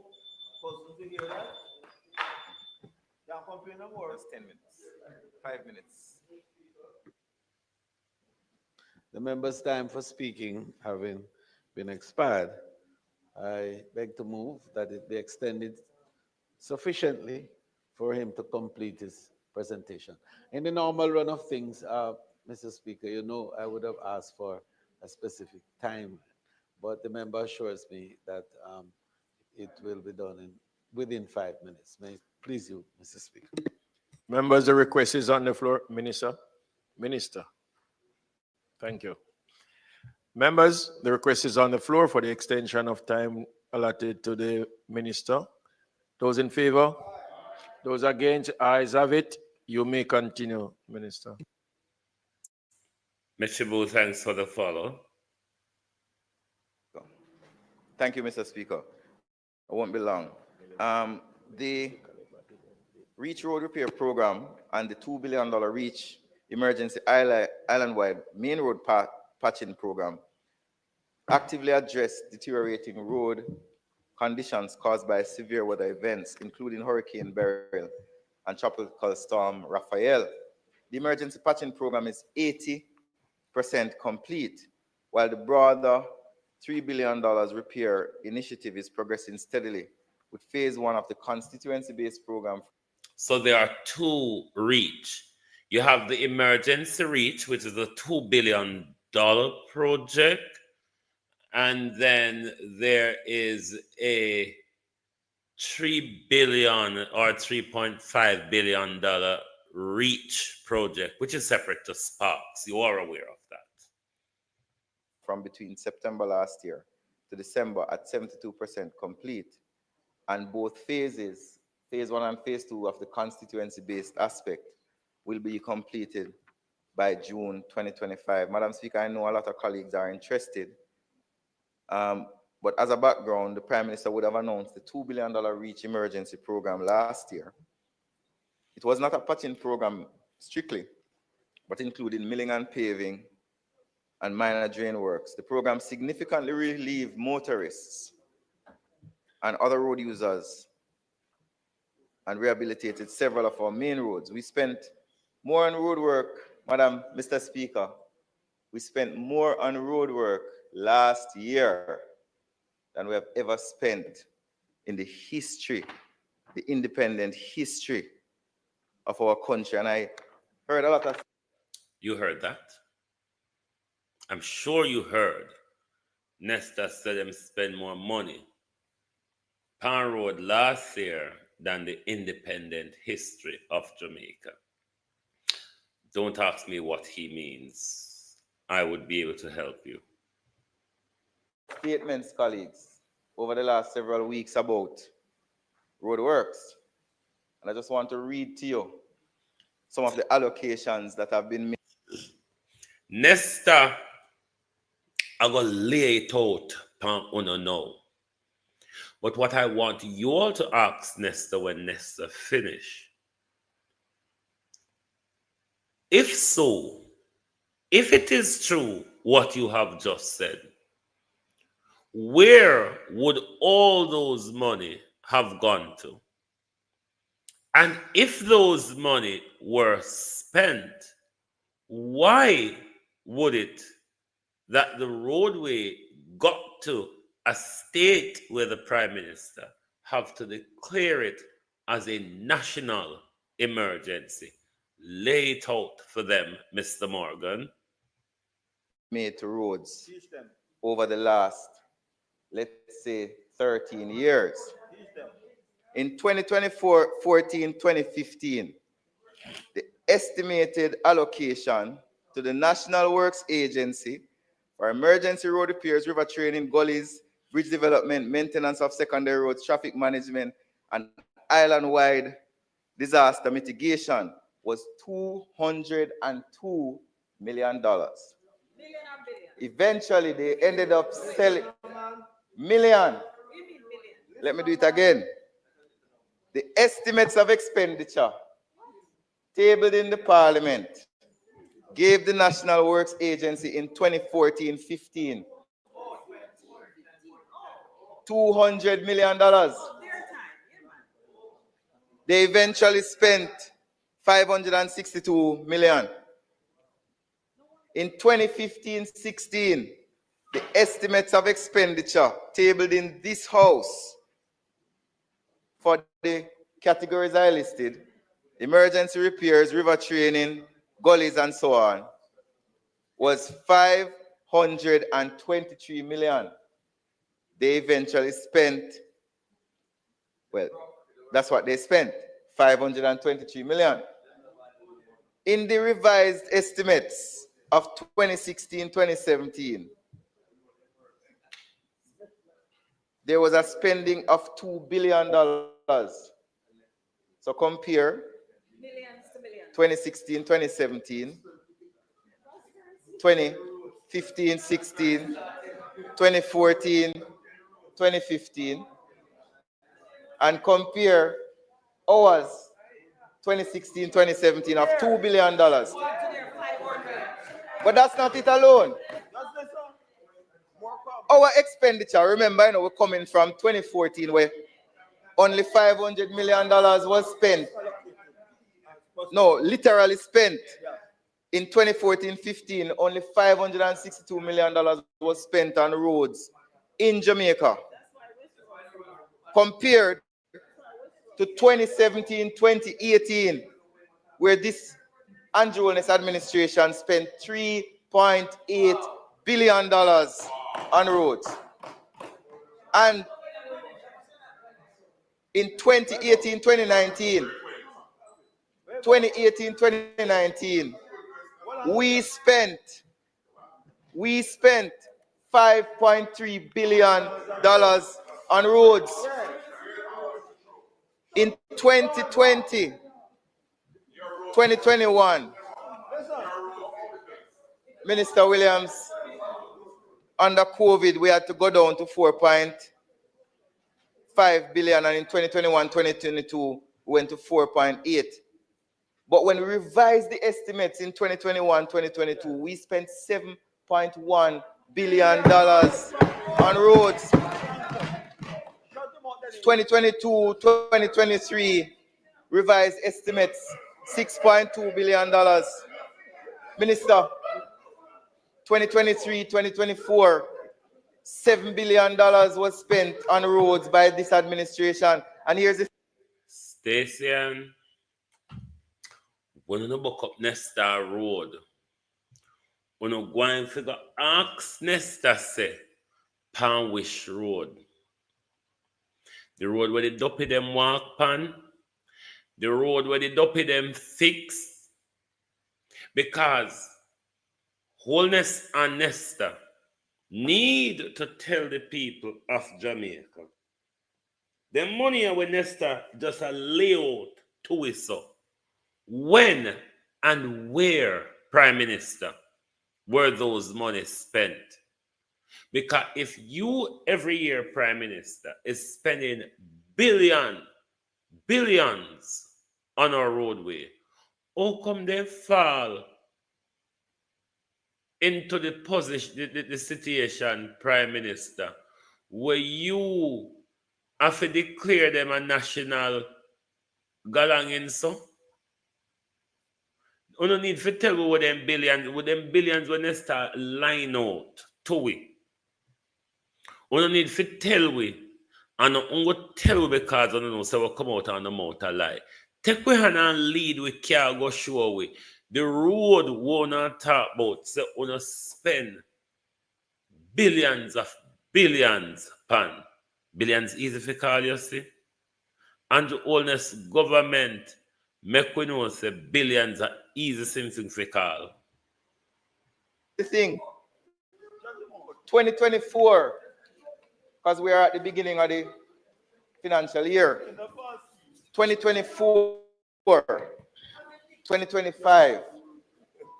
person to hear that? Can't complain no more. Just 10 minutes, 5 minutes. The member's time for speaking having been expired, I beg to move that it be extended sufficiently for him to complete his presentation. In the normal run of things, Mr. Speaker, you know I would have asked for a specific time, but the member assures me that it will be done within 5 minutes. May it please you, Mr. Speaker. Members, the request is on the floor. Minister. Thank you. Members, the request is on the floor for the extension of time allotted to the minister. Those in favor? Those against? Ayes have it. You may continue, Minister. Mr. Boo, thanks for the follow. Thank you, Mr. Speaker. I won't be long. The Reach Road Repair Program and the $2 billion Reach Emergency Island-wide Main Road Patching Program actively address deteriorating road conditions caused by severe weather events, including Hurricane Beryl and Tropical Storm Raphael. The emergency patching program is 80% complete, while the broader $3 billion repair initiative is progressing steadily with phase 1 of the constituency-based program. So there are two Reach. You have the emergency Reach, which is a $2 billion project. And then there is a $3 billion or $3.5 billion Reach project, which is separate to Sparks. You are aware of that. From between September last year to December at 72% complete. And both phases, phase 1 and phase 2 of the constituency-based aspect, will be completed by June 2025. Madam Speaker, I know a lot of colleagues are interested. But as a background, the Prime Minister would have announced the $2 billion Reach Emergency Program last year. It was not a patching program strictly, but included milling and paving and minor drain works. The program significantly relieved motorists and other road users and rehabilitated several of our main roads. We spent more on road work, Mr. Speaker, we spent more on road work last year than we have ever spent in the history, the independent history of our country. And I heard a lot of... You heard that? I'm sure you heard. Nesta said them spend more money Pan Road last year than the independent history of Jamaica. Don't ask me what he means. I would be able to help you. Statements, colleagues, over the last several weeks about roadworks. And I just want to read to you some of the allocations that have been made. Nesta, I go lay it out pan uno now. But what I want you all to ask Nesta when Nesta finish, if so, if it is true what you have just said, where would all those money have gone to? And if those money were spent, why would it that the roadway got to a state where the Prime Minister have to declare it as a national emergency? Lay it out for them, Mr. Morgan. Made to roads over the last, let's say, 13 years. In 2014-2015, the estimated allocation to the National Works Agency for emergency road repairs, river training, gullies, bridge development, maintenance of secondary roads, traffic management, and island-wide disaster mitigation was $202 million. Eventually, they ended up selling million. Let me do it again. The estimates of expenditure tabled in the Parliament gave the National Works Agency in 2014-15 $200 million. They eventually spent $562 million. In 2015-16, the estimates of expenditure tabled in this house for the categories I listed, emergency repairs, river training, gullies, and so on, was $523 million. They eventually spent, well, that's what they spent, $523 million. In the revised estimates of 2016-2017, there was a spending of $2 billion. So compare 2016-2017, 2015-16, 2014-2015, and compare ours 2016-2017 of $2 billion. But that's not it alone. Our expenditure, remember, we're coming from 2014 where only $500 million was spent. No, literally spent. In 2014-15, only $562 million was spent on roads in Jamaica. Compared to 2017-2018, where this Andrew Holness administration spent $3.8 billion on roads. And in 2018-2019, we spent $5.3 billion on roads. In 2021, Minister Williams, under COVID, we had to go down to $4.5 billion, and in 2021-2022, we went to 4.8. But when we revised the estimates in 2021-2022, we spent $7.1 billion on roads. 2022-2023, revised estimates, $6.2 billion. Minister, 2023-2024, $7 billion was spent on roads by this administration. And here's the Station, when you book up Nesta Road, when you go and figure ask Nesta say, Panwish Road. The road where the dopey them walk pan, the road where the dopey them fix. Because Wholeness and Nesta need to tell the people of Jamaica. The money when Nesta just a layout to it so. When and where, Prime Minister, were those monies spent? Because if you every year, Prime Minister, is spending billions on our roadway, how come they fall into the position, the situation, Prime Minister, where you have to declare them a national galangin so? You don't need to tell me what them billions when they start line out to it. You don't need to tell me, and I'm going to tell you because I don't know, so we come out on the mouth a lie. Take we hand and lead, we can't go show we. The road we not talk about, so we not spend billions pan. Billions easy to call, you see. And the oldness government make we know say billions are easy something to call. the thing. 2024, because we are at the beginning of the financial year. 2024, 2025,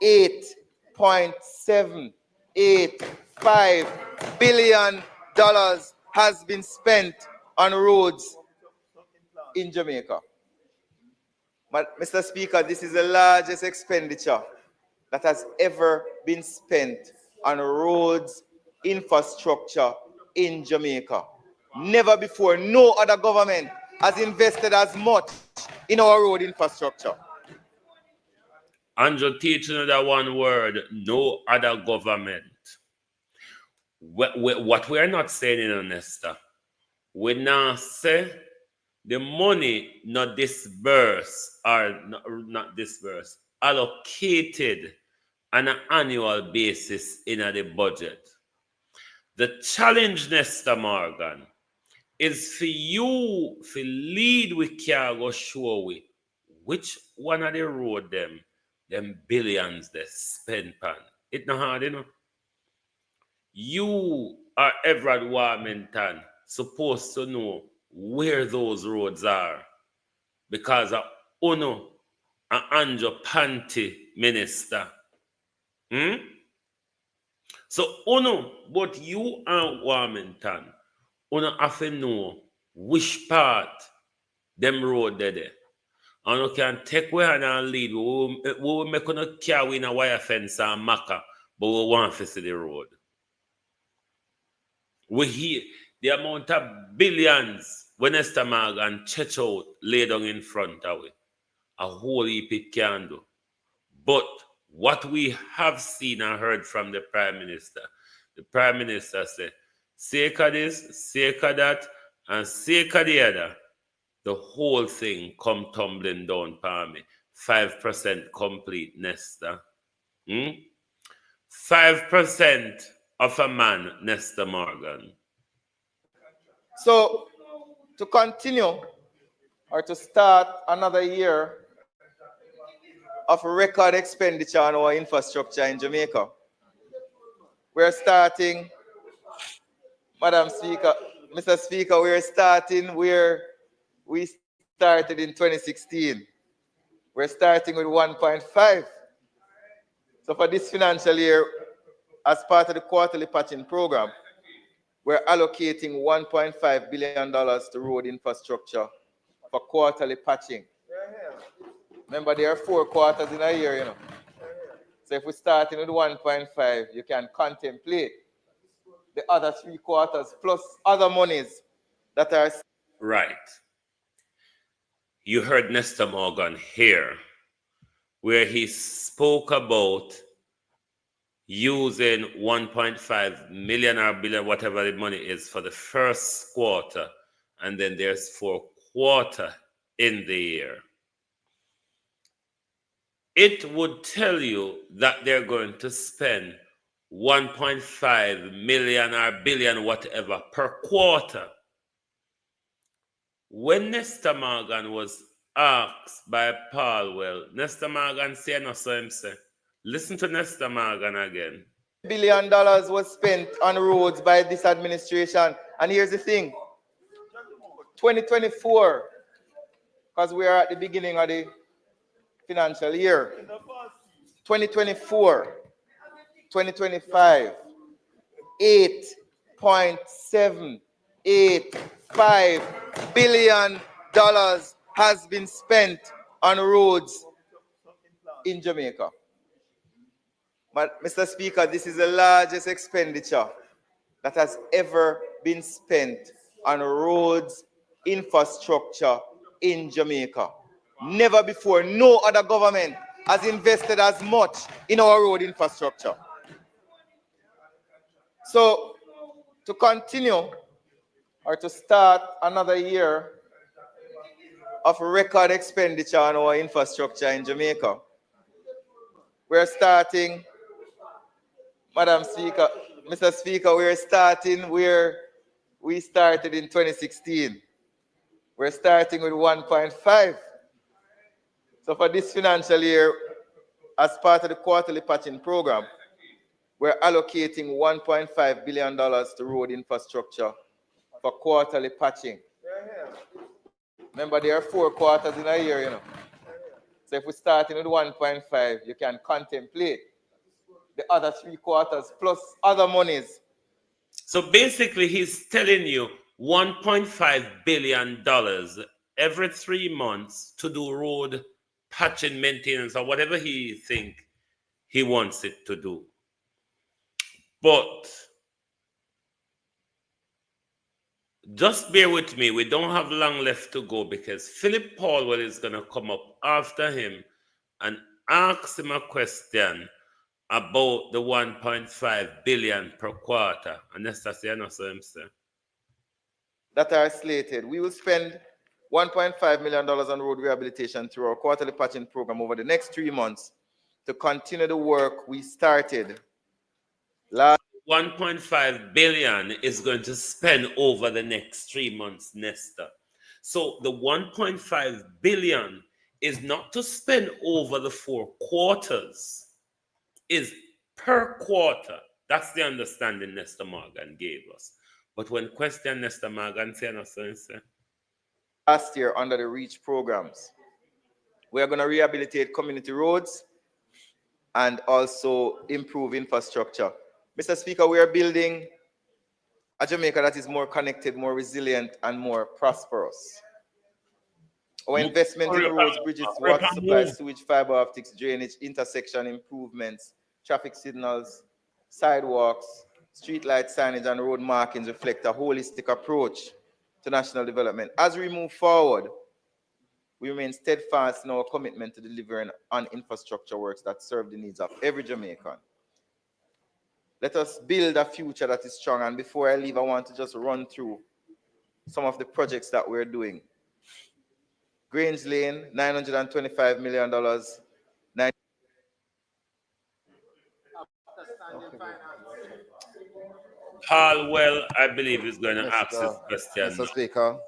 $8.785 billion has been spent on roads in Jamaica. But Mr. Speaker, this is the largest expenditure that has ever been spent on roads infrastructure in Jamaica. Never before, no other government has invested as much in our road infrastructure. Andrew, teach another one word, no other government. What we are not saying in Honesta, we now say the money not disbursed or not disbursed, allocated on an annual basis in the budget. The challenge, Nesta Morgan, is for you to lead with cargo show with which one of the road them billions they spend pan. It's not hard, you know. You are Everard Warmington supposed to know where those roads are because of Uno and Anjo Panty minister. So Uno, but you and Warmington, Uno have to know which part them road there. And you can take away and lead. We will make a carry in a wire fence and maca, but we want to see the road. We hear the amount of billions when Esther Morgan church out lay down in front of it. A whole heap it can do. But what we have seen and heard from the Prime Minister said, sake of this, sake of that, and sake of the other, the whole thing come tumbling down for me. 5% complete, Nesta. 5% of a man, Nesta Morgan. So, to continue or to start another year of record expenditure on our infrastructure in Jamaica, we're starting, Madam Speaker, Mr. Speaker, we're starting where we started in 2016. We're starting with 1.5. So for this financial year, as part of the quarterly patching program, we're allocating $1.5 billion to road infrastructure for quarterly patching. Remember, there are 4 quarters in a year, you know. So if we're starting with 1.5, you can contemplate the other 3 quarters plus other monies that are... Right. You heard Nesta Morgan here, where he spoke about using 1.5 million or billion, whatever the money is, for the first quarter, and then there's 4 quarters in the year. It would tell you that they're going to spend 1.5 million or billion, whatever, per quarter. When Nestor Morgan was asked by Paul, Nestor Morgan said no, so him say, listen to Nestor Morgan again. $1 billion was spent on roads by this administration. And here's the thing, 2024, because we are at the beginning of the financial year, 2024, 2025, $8.785 billion has been spent on roads in Jamaica. But Mr. Speaker, this is the largest expenditure that has ever been spent on roads infrastructure in Jamaica. Never before, no other government has invested as much in our road infrastructure. So, to continue or to start another year of record expenditure on our infrastructure in Jamaica, we're starting, Madam Speaker, Mr. Speaker, we're starting where we started in 2016. We're starting with 1.5. So for this financial year, as part of the quarterly patching program, we're allocating $1.5 billion to road infrastructure for quarterly patching. Remember, there are 4 quarters in a year, you know. So if we're starting with 1.5, you can contemplate the other 3 quarters plus other monies. So basically, he's telling you $1.5 billion every 3 months to do road patching maintenance or whatever he think he wants it to do. But just bear with me. We don't have long left to go because Philip Paulwell is going to come up after him and ask him a question about the 1.5 billion per quarter. And that's the answer. That are slated. We will spend $1.5 million on road rehabilitation through our quarterly patching program over the next 3 months to continue the work we started last. 1.5 billion is going to spend over the next 3 months, Nestor. So the 1.5 billion is not to spend over the 4 quarters, is per quarter. That's the understanding Nestor Morgan gave us. But when question Nestor Morgan said, last year under the REACH programs, we are going to rehabilitate community roads and also improve infrastructure. Mr. Speaker, we are building a Jamaica that is more connected, more resilient, and more prosperous. Our investment in roads, bridges, water supply, sewage, fiber optics, drainage, intersection improvements, traffic signals, sidewalks, street light signage, and road markings reflect a holistic approach to national development. As we move forward, we remain steadfast in our commitment to delivering on infrastructure works that serve the needs of every Jamaican. Let us build a future that is strong. And before I leave, I want to just run through some of the projects that we're doing. Grange Lane, $925 million. Paul, I believe is going to ask this question. Mr. Speaker,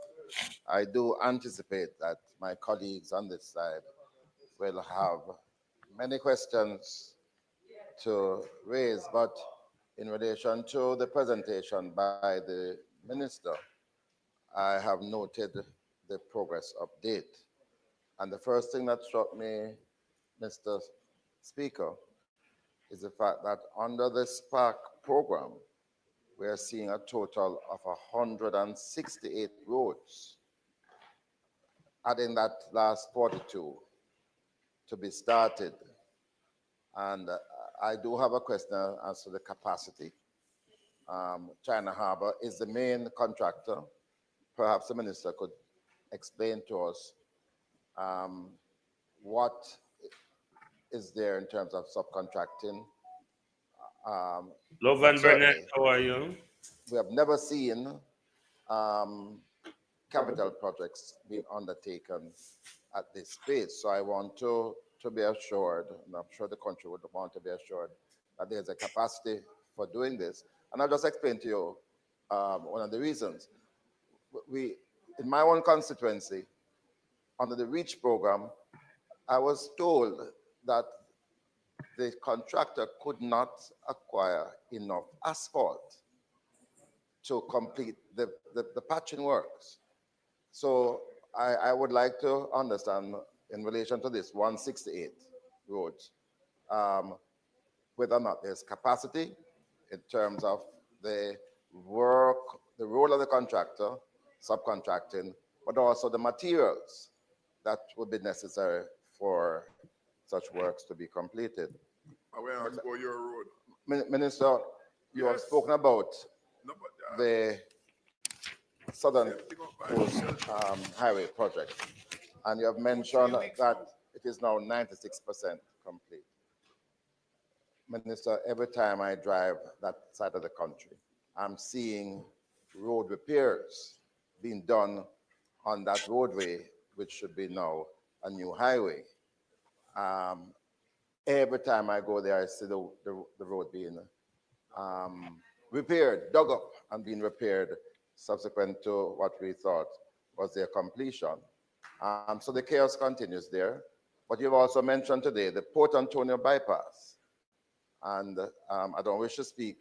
I do anticipate that my colleagues on this side will have many questions to raise, but in relation to the presentation by the Minister, I have noted the progress update. And the first thing that struck me, Mr. Speaker, is the fact that under the Spark program, we are seeing a total of 168 roads, adding that last 42 to be started. And I do have a question as to the capacity. China Harbor is the main contractor. Perhaps the minister could explain to us what is there in terms of subcontracting, Love but and Burnett, certainly how are you? we have never seen capital projects being undertaken at this pace. So I want to be assured, and I'm sure the country would want to be assured, that there's a capacity for doing this. And I'll just explain to you one of the reasons. We, in my own constituency, under the REACH program, I was told that the contractor could not acquire enough asphalt to complete the patching works. So I would like to understand in relation to this 168 roads, whether or not there's capacity in terms of the work, the role of the contractor, subcontracting, but also the materials that would be necessary for such works to be completed. I will ask for your road. Minister, you have spoken about the Southern Coast Highway project, and you have mentioned that it is now 96% complete. Minister, every time I drive that side of the country, I'm seeing road repairs being done on that roadway, which should be now a new highway. Every time I go there, I see the road being repaired, dug up and being repaired subsequent to what we thought was their completion. So the chaos continues there. But you've also mentioned today the Port Antonio bypass. And I don't wish to speak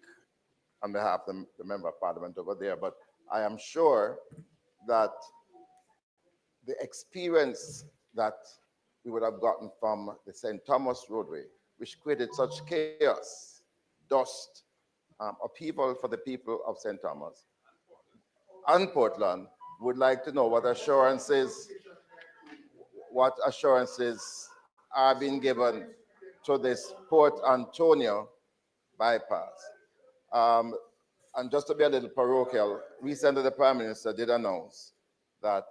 on behalf of the Member of Parliament over there, but I am sure that the experience that we would have gotten from the St. Thomas roadway, which created such chaos, dust, upheaval for the people of St. Thomas and Portland, would like to know what assurances are being given to this Port Antonio bypass. And just to be a little parochial, recently the Prime Minister did announce that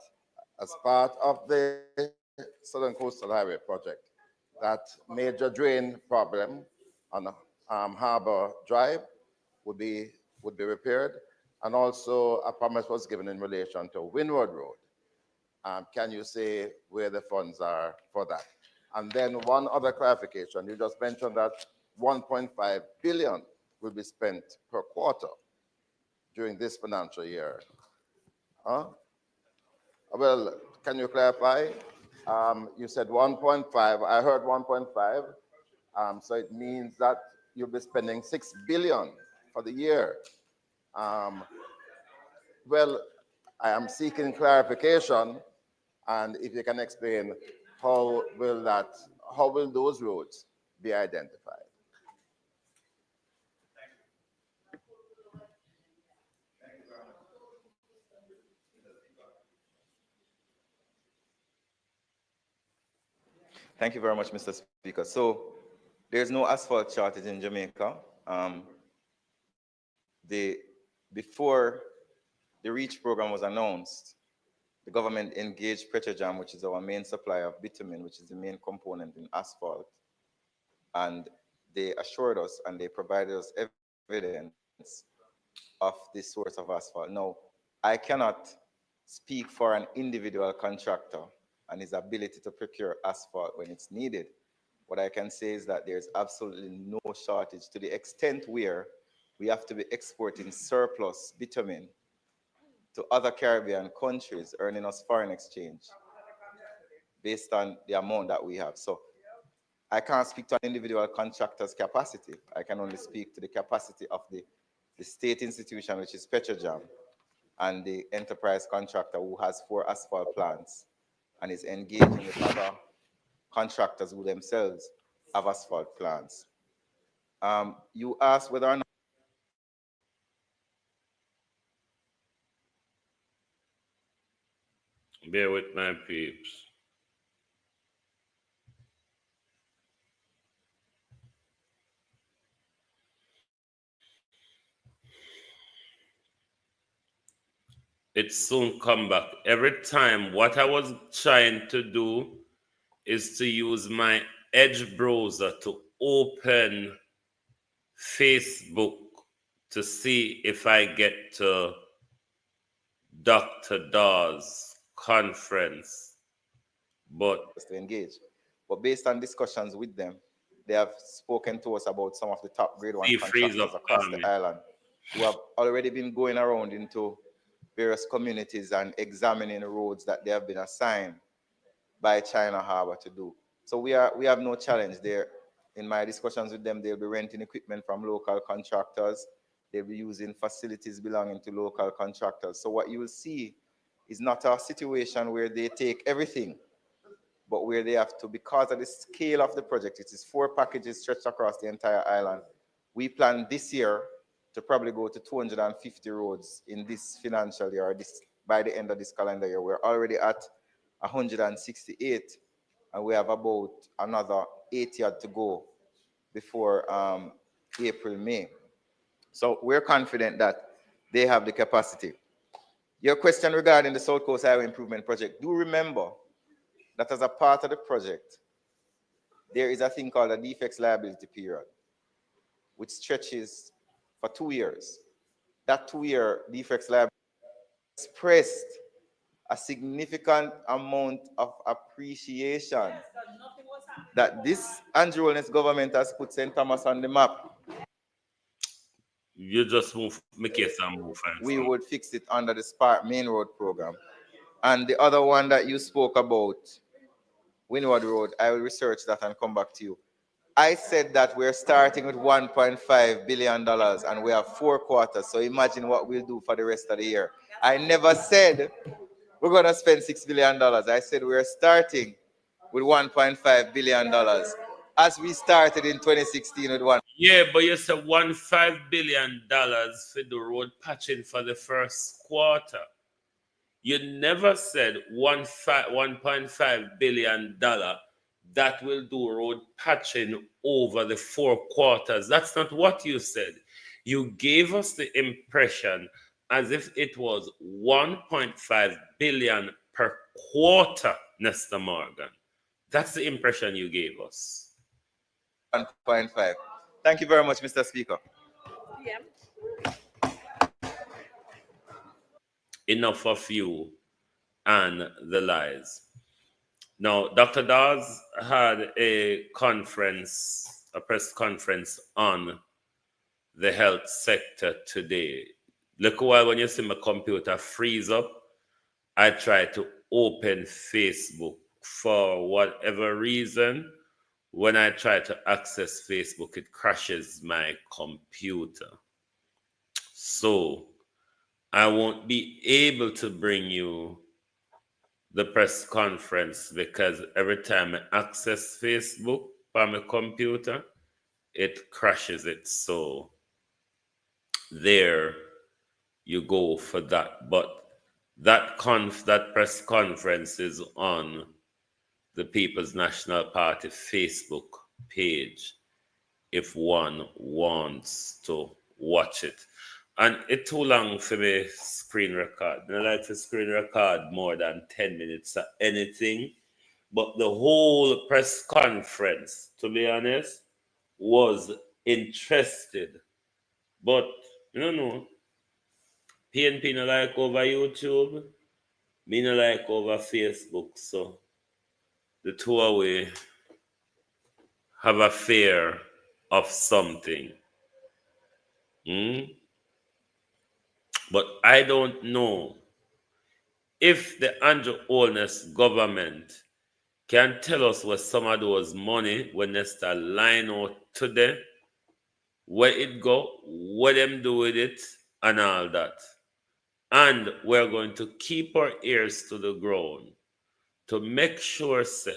as part of the Southern Coastal Highway project, that major drain problem on Harbor Drive would be repaired, and also a promise was given in relation to Windward Road. Can you say where the funds are for that? And then one other clarification, you just mentioned that 1.5 billion will be spent per quarter during this financial year. Huh? Well, can you clarify? You said 1.5, I heard 1.5, so it means that you'll be spending 6 billion for the year. Well, I am seeking clarification, and if you can explain how will those roads be identified? Thank you very much, Mr. Speaker. So there's no asphalt shortage in Jamaica. Before the REACH program was announced, the government engaged Petrojam, which is our main supplier of bitumen, which is the main component in asphalt. And they assured us and they provided us evidence of this source of asphalt. Now, I cannot speak for an individual contractor and his ability to procure asphalt when it's needed. What I can say is that there's absolutely no shortage, to the extent where we have to be exporting surplus bitumen to other Caribbean countries, earning us foreign exchange based on the amount that we have. So I can't speak to an individual contractor's capacity. I can only speak to the capacity of the state institution, which is Petrojam, and the enterprise contractor who has 4 asphalt plants and is engaging with other contractors who themselves have asphalt plants. You asked whether or not bear with my peeps. It soon come back. Every time, what I was trying to do is to use my Edge browser to open Facebook to see if I get to Dr. Dawes' conference, but to engage. But based on discussions with them, they have spoken to us about some of the top grade one contractors across the island who have already been going around into various communities and examining roads that they have been assigned by China Harbor to do. So we have no challenge there. In my discussions with them, they'll be renting equipment from local contractors. They'll be using facilities belonging to local contractors. So what you will see is not a situation where they take everything, but where they have to, because of the scale of the project, it is 4 packages stretched across the entire island. We plan this year to probably go to 250 roads in this financial year, or this, by the end of this calendar year. We're already at 168, and we have about another 80 to go before April, May. So we're confident that they have the capacity. Your question regarding the South Coast Highway Improvement Project, do remember that as a part of the project, there is a thing called a defects liability period, which stretches for 2 years. That 2-year defects liability expressed a significant amount of appreciation that this Andrew Holness government has put St. Thomas on the map. you just make it some move. We would fix it under the Spark Main Road program. And the other one that you spoke about, Windward Road, I will research that and come back to you. I said that we're starting with $1.5 billion and we have 4 quarters. So imagine what we'll do for the rest of the year. I never said we're going to spend $6 billion. I said we're starting with $1.5 billion as we started in 2016 with one. Yeah, but you said $1.5 billion for the road patching for the first quarter. You never said $1.5 billion that will do road patching over the 4 quarters. That's not what you said. You gave us the impression as if it was 1.5 billion per quarter, Nestor Morgan. That's the impression you gave us. 1.5. Thank you very much, Mr. Speaker. Yeah. Enough of you and the lies. Now, Dr. Dawes had a press conference on the health sector today. Look, while when you see my computer freeze up, I try to open Facebook. For whatever reason, when I try to access Facebook, it crashes my computer. So I won't be able to bring you the press conference because every time I access Facebook on my computer, it crashes it. So there you go for that. But that press conference is on the People's National Party Facebook page if one wants to watch it. And it's too long for me screen record. I like to screen record more than 10 minutes of anything. But the whole press conference, to be honest, was interested. But, you know, PNP no like over YouTube, me no like over Facebook. So the two away have a fear of something. But I don't know if the Andrew Holness government can tell us where some of those money when they start line out today, where it go, what them do with it, and all that. And we're going to keep our ears to the ground to make sure, say,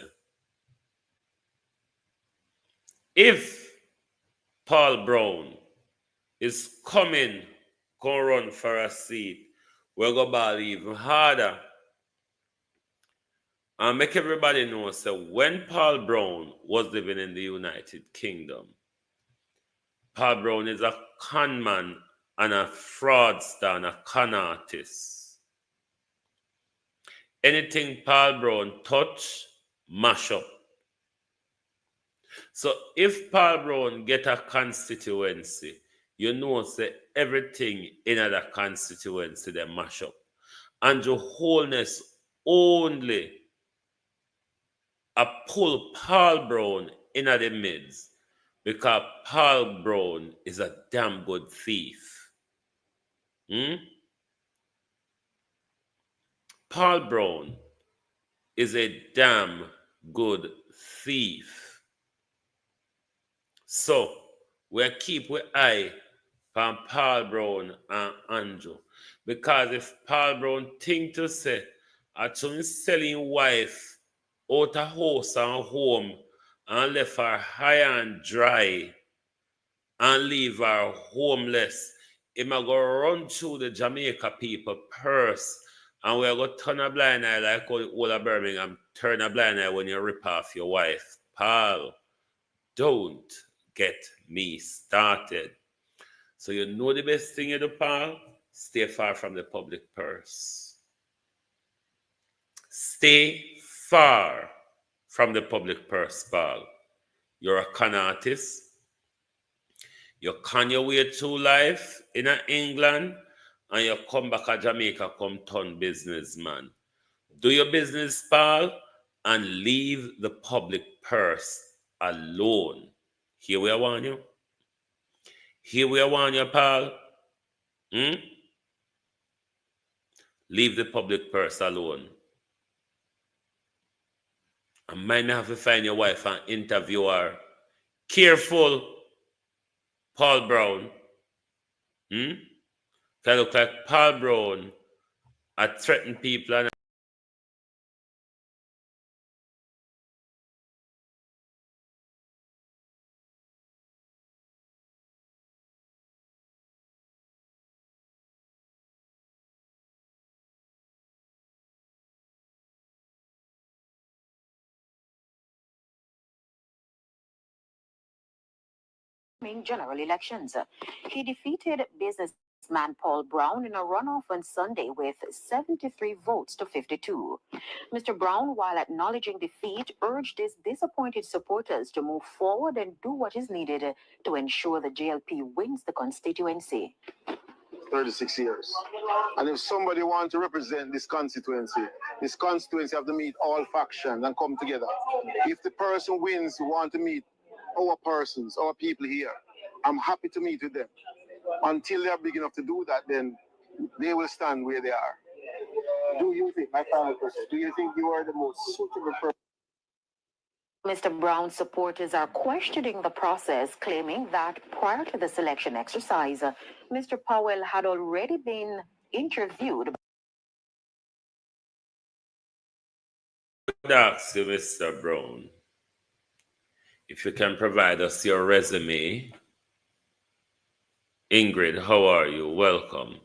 if Paul Brown is coming, go run for a seat, we're going to ball even harder. And make everybody know, so when Paul Brown was living in the United Kingdom, Paul Brown is a con man and a fraudster and a con artist. Anything Paul Brown touch, mash up. So if Paul Brown get a constituency, you know say everything in that constituency they mash up. And your wholeness only a pull Paul Brown in the midst because Paul Brown is a damn good thief. Paul Brown is a damn good thief. So we keep our eye on Paul Brown and Andrew. Because if Paul Brown think to say, I should selling wife out of house and home and left her high and dry and leave her homeless, he might go run through the Jamaica people purse and we're going to turn a blind eye like all of Birmingham, turn a blind eye when you rip off your wife. Paul, don't get me started. So you know the best thing you do, Paul? Stay far from the public purse. Stay far from the public purse, Paul. You're a con artist. You con your way through life in England and you come back to Jamaica, come turn businessman. Do your business, Paul, and leave the public purse alone. Here we want you. Here we want you, Paul. Leave the public purse alone. I might not have to find your wife and interview her. Careful, Paul Brown. Can look like Paul Brown. I threaten people and general elections. He defeated businessman Paul Brown in a runoff on Sunday with 73 votes to 52. Mr. Brown, while acknowledging defeat, urged his disappointed supporters to move forward and do what is needed to ensure the JLP wins the constituency. 36 years. And if somebody wants to represent this constituency have to meet all factions and come together. If the person wins, we want to meet our persons, our people here. I'm happy to meet with them. Until they are big enough to do that, then they will stand where they are. Do you think, my final question, do you think you are the most suitable person? Mr. Brown's supporters are questioning the process, claiming that prior to the selection exercise, Mr. Powell had already been interviewed. I'd ask you, Mr. Brown, if you can provide us your resume. Ingrid, how are you? Welcome.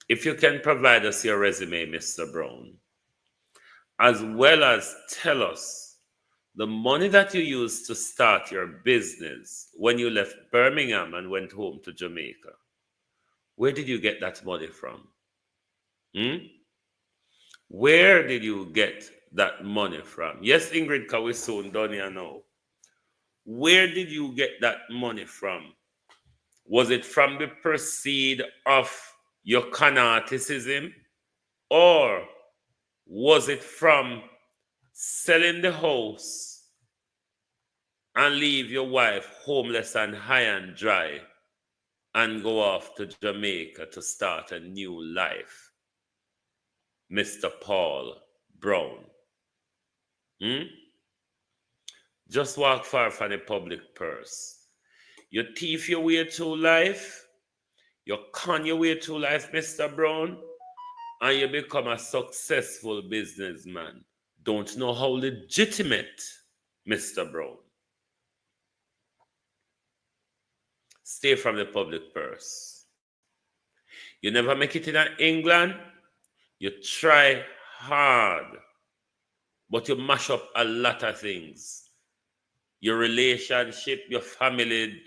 If you can provide us your resume, Mr. Brown, as well as tell us the money that you used to start your business when you left Birmingham and went home to Jamaica. Where did you get that money from? Where did you get that money from? Yes, Ingrid, because we're soon done here now. Where did you get that money from? Was it from the proceeds of your con articism? Or was it from selling the house and leave your wife homeless and high and dry and go off to Jamaica to start a new life? Mr. Paul Brown. Just walk far from the public purse. You thief your way through life, you con your way through life, Mr. Brown, and you become a successful businessman. Don't know how legitimate, Mr. Brown. Stay from the public purse. You never make it in England, you try hard, but you mash up a lot of things. Your relationship, your family,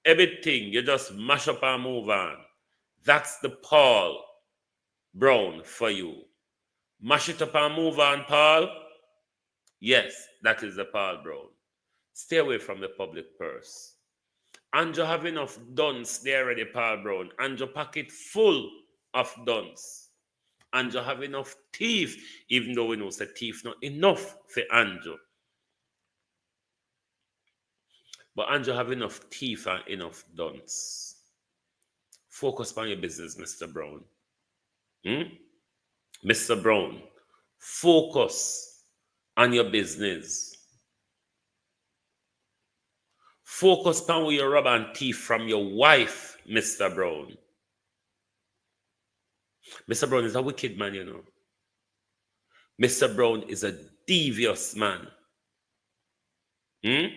everything, you just mash up and move on. That's the Paul Brown for you. Mash it up and move on, Paul. Yes, that is the Paul Brown. Stay away from the public purse. Andrew have enough dunce there already, Paul Brown. Andrew pocket full of dunce. Andrew have enough teeth, even though we know the teeth not enough for Andrew. But Andrew have enough teeth and enough dunce. Focus on your business, Mr. Brown. Mr. Brown, focus on your business. Focus on where you rob and thief from your wife, Mr. Brown. Mr. Brown is a wicked man, you know. Mr. Brown is a devious man. If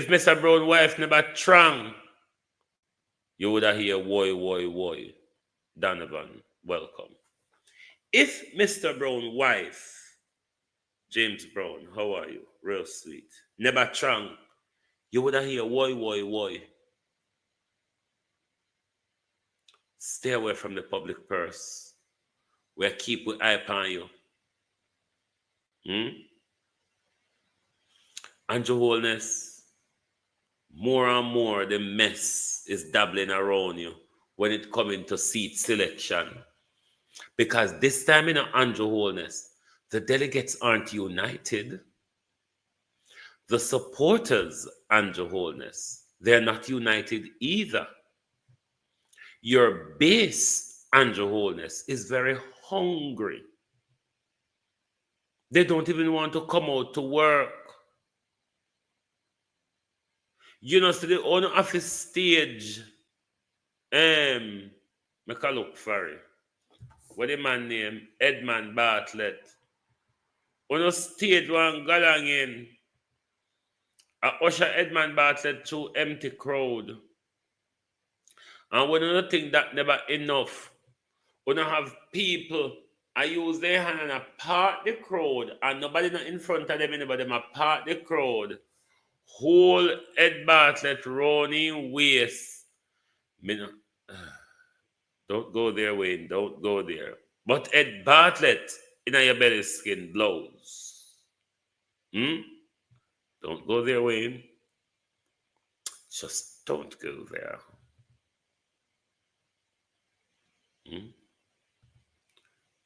Mr. Brown's wife never trang, you would have hear woy. Donovan, welcome. If Mr. Brown's wife, James Brown, how are you? Real sweet. Never trang, you would have hear woy. Stay away from the public purse. We'll keep an eye upon you. And your wholeness, more and more the mess is dabbling around you when it comes to seat selection. Because this time in Andrew Wholeness, the delegates aren't united. The supporters, Andrew Wholeness, they're not united either. Your base, Andrew Wholeness, is very hungry. They don't even want to come out to work. You know, so the owner of the stage, make a look for it. What the man name? Edmund Bartlett. On a stage one galang in, I usher Edmund Bartlett through empty crowd. And when you think that never enough, when you have people, I use their hand and I part the crowd, and nobody not in front of them, anybody, I part the crowd. Whole Ed Bartlett running waist. Don't go there, Wayne. Don't go there. But Ed Bartlett in your belly skin blows. Don't go there, Wayne. Just don't go there.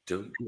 Don't go.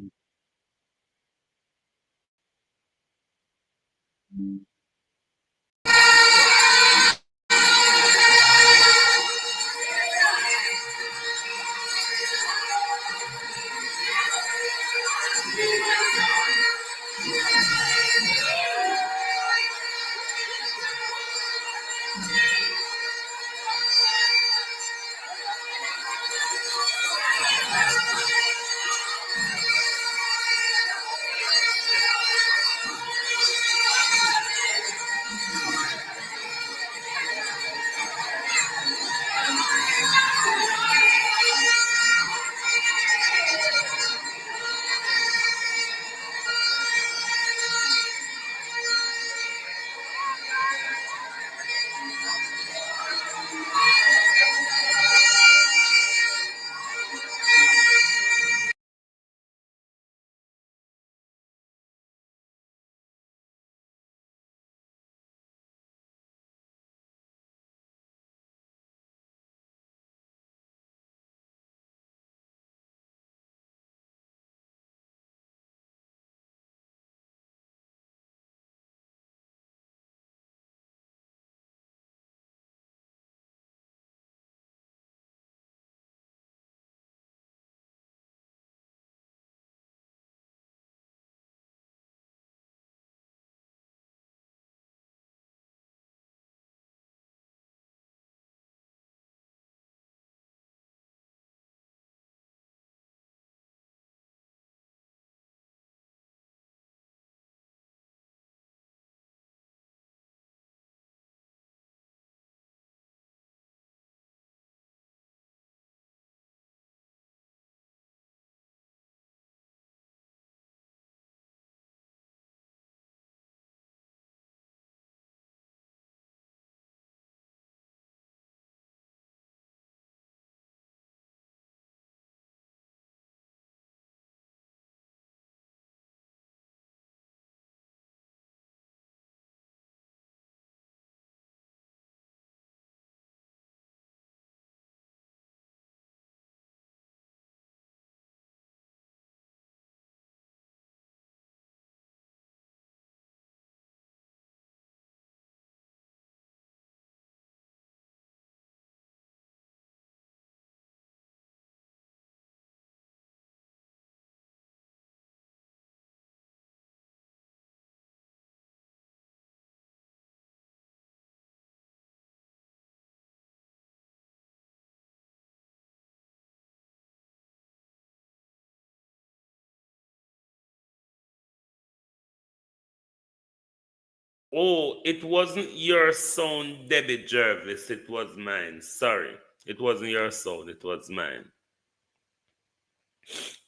Oh, it wasn't your sound, Debbie Jervis. It was mine. Sorry. It wasn't your sound. It was mine.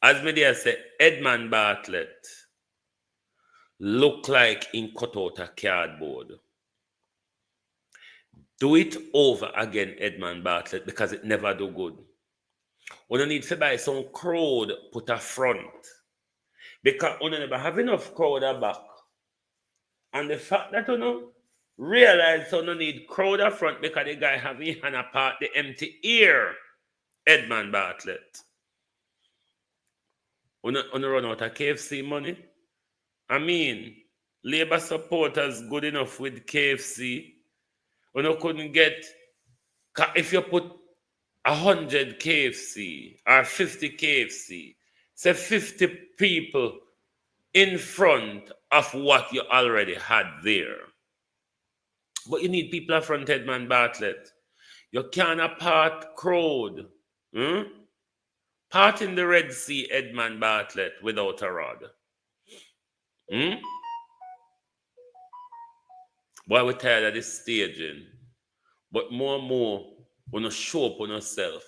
As media said, Edmund Bartlett look like in cut out a cardboard. Do it over again, Edmund Bartlett, because it never do good. We don't need to buy some crowd put a front. Because we never have enough crowd at back. And the fact that you know, realize you don't need crowd at front because the guy have his hand apart the empty ear, Edmund Bartlett. We don't run out of KFC money. I mean, Labour supporters good enough with KFC. We couldn't get, if you put 100 KFC or 50 KFC, say 50 people in front of what you already had there. But you need people in front, Edmund Bartlett. You can't part crowd. Part in the Red Sea, Edmund Bartlett, without a rod. Why we tired of this staging? But more and more, when you show up on yourself,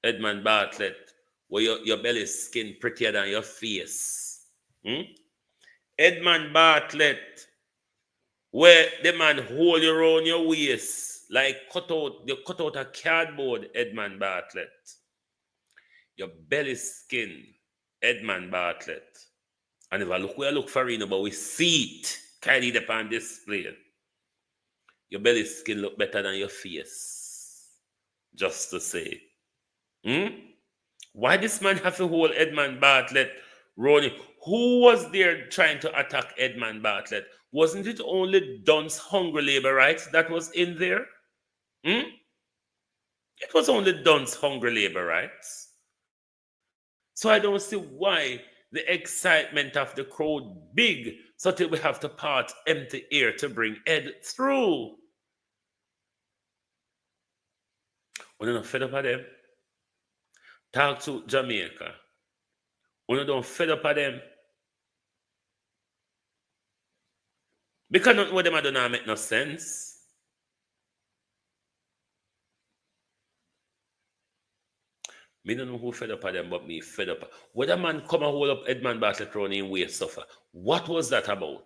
Edmund Bartlett, where your belly skin prettier than your face. Edmund Bartlett, where the man hold you around your waist, like you cut out a cardboard, Edmund Bartlett. Your belly skin, Edmund Bartlett. And if I look, we look for it, but we see it kind of on display. Your belly skin look better than your face. Just to say. Why this man have to hold Edmund Bartlett running? Who was there trying to attack Edmund Bartlett? Wasn't it only Dunn's Hungry Labor Rights that was in there? It was only Dunn's Hungry Labor Rights. So I don't see why the excitement of the crowd big, so that we have to part empty air to bring Ed through. We're not fed up of them. Talk to Jamaica. We're not fed up of them. Because nothing with them I don't make no sense. Me don't know who fed up of them, but me fed up. When a man come and hold up Edmund Bartlett round in way suffer, what was that about?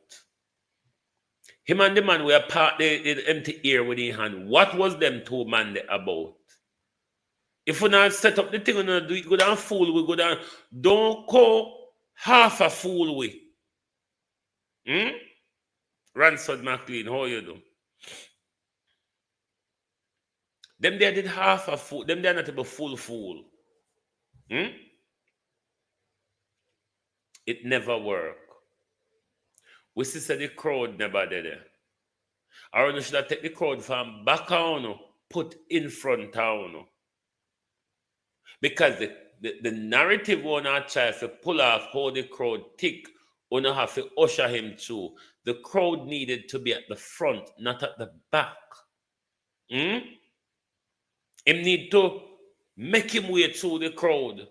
Him and the man were part the empty air with his hand. What was them two men about? If we not set up the thing, we not do it, go down fool, we go down. Don't go half a fool we. Ransford McLean, how you do? Them there did half a fool. Them there not a full. It never work. We see say the crowd never did it. Or you should have take the crowd from back on, put in front on. Because the narrative one I try to pull off how the crowd tick, we don't have to usher him through. The crowd needed to be at the front, not at the back. Him need to make him way through the crowd.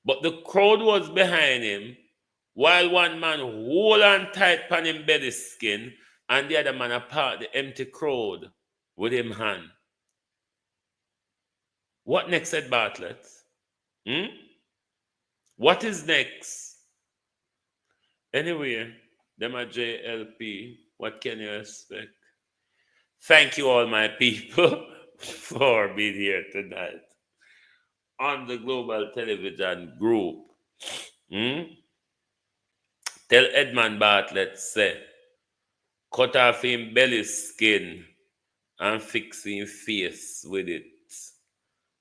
But the crowd was behind him, while one man hold on tight pan him belly skin, and the other man apart the empty crowd with him hand. What next, Ed Bartlett? What is next? Anyway, them a JLP. What can you expect? Thank you all my people for being here tonight on the Global Television Group. Tell Edmund Bartlett say, cut off him belly skin and fix him face with it.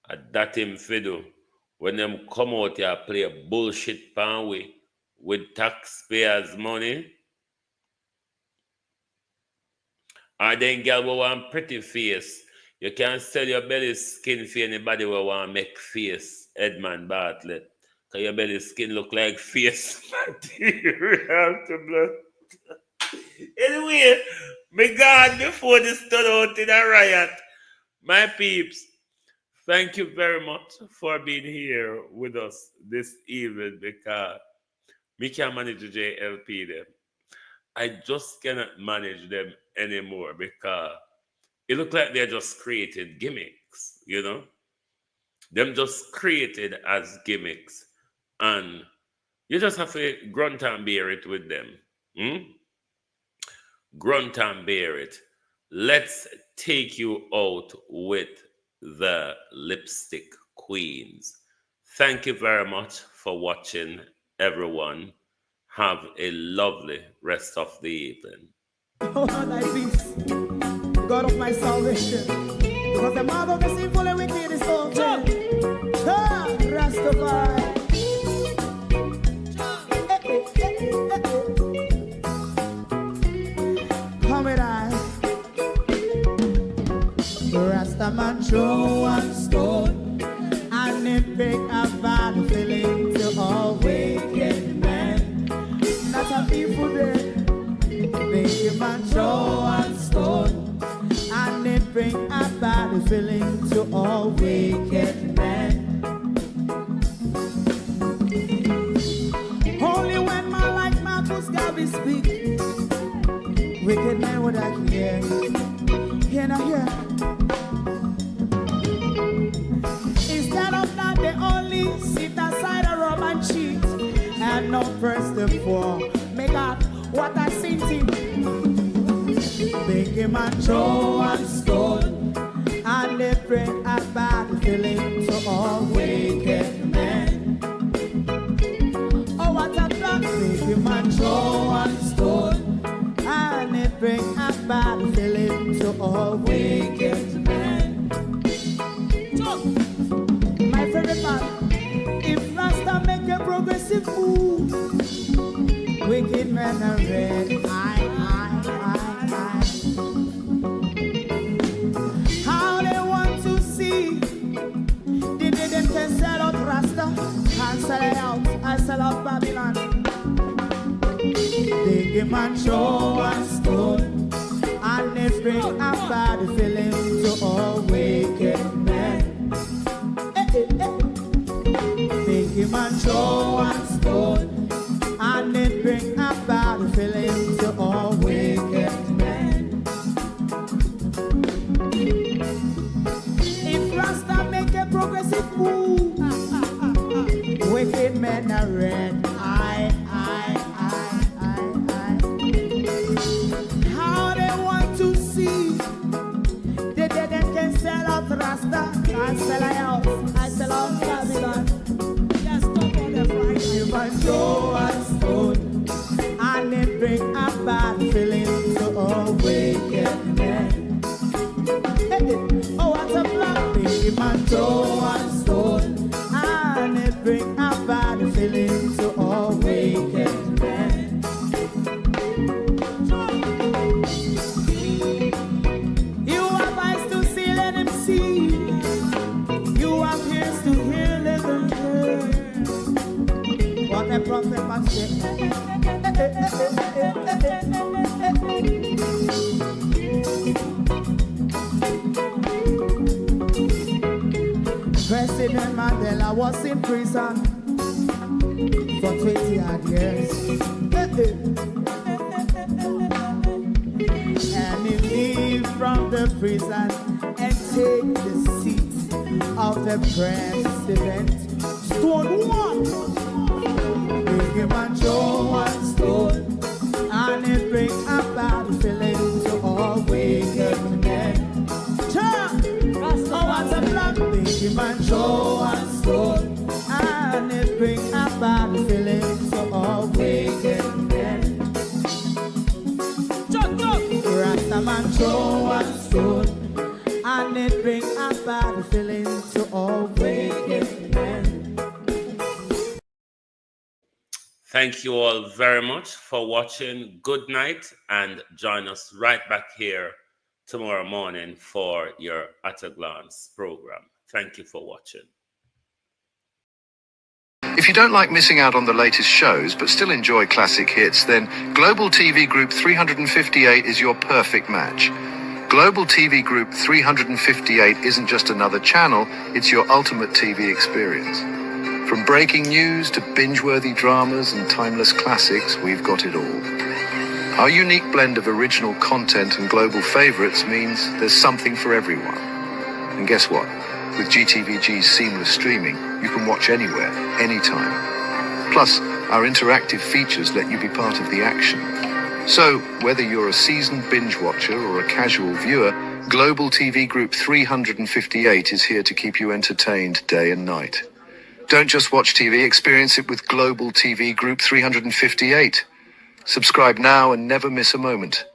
And that him fiddle. When them come out here play a bullshit pan with taxpayers' money. Or then girl will want pretty face. You can't sell your belly skin for anybody who want to make face, Edmund Bartlett. Because your belly skin look like face material to blood. Anyway, me God before this stood out in a riot. My peeps, thank you very much for being here with us this evening because me can't manage the JLP them. I just cannot manage them anymore because it looks like they're just created gimmicks, you know? Them just created as gimmicks. And you just have to grunt and bear it with them. Grunt and bear it. Let's take you out with the Lipstick Queens. Thank you very much for watching, everyone. Have a lovely rest of the evening. Oh, thy peace, God of my salvation, because the mouth of the sinful and wicked is open. Rastafari. Come with I. Rastaman throw one stone, and it break a bad feeling to all wicked men. Not a people there. Make a man throw one stone, and it bring a bad feeling to all wicked men. Only when man like Marcus Garvey speak, wicked men would I hear. Hear now hear. Instead of that, they only sit aside and rob and cheat, and not first and four. Make up what I seen to make him a throw and stone, and they bring a bad feeling to all wicked men. Oh, what a plan! Make him a throw and stone, and they bring a bad feeling to all wicked men. So, my favorite man, if Rasta make a progressive move, wicked men are red. How they want to see the day them can sell out Rasta and sell it out and sell out Babylon. They give man show and stone, and they bring a bad feeling to all wicked men. They give man show and stone, and it bring a bad feeling to all wicked men. If Rasta make a progressive move, wicked men are red. How they want to see the dead and can sell out Rasta and sell out. I sell out Babylon. Just stop on the Friday. You might go and stone, and it bring a bad feeling to all wicked men. Oh, what a black baby man, go and stone, and it bring a bad feeling to all wicked men. You have eyes to see, let him see. You have ears to hear, let them hear. What a prophet must say. President Mandela was in prison for 20 odd years. And he leave from the prison and take the seat of the president. Stone one. Big him and Joe and stone, and it bring a bad feeling to all wicked men. Oh, what a black big him and Joe and stone, and it bring a bad feeling to all wicked men. Rastaman Joe and stone, and it bring a bad feeling to all wicked men. Thank you all very much for watching. Good night, and join us right back here tomorrow morning for your At a Glance program. Thank you for watching. If you don't like missing out on the latest shows but still enjoy classic hits, then Global TV Group 358 is your perfect match. Global TV Group 358 isn't just another channel, it's your ultimate TV experience. From breaking news to binge-worthy dramas and timeless classics, we've got it all. Our unique blend of original content and global favorites means there's something for everyone. And guess what? With GTVG's seamless streaming, you can watch anywhere, anytime. Plus, our interactive features let you be part of the action. So, whether you're a seasoned binge watcher or a casual viewer, Global TV Group 358 is here to keep you entertained day and night. Don't just watch TV, experience it with Global TV Group 358. Subscribe now and never miss a moment.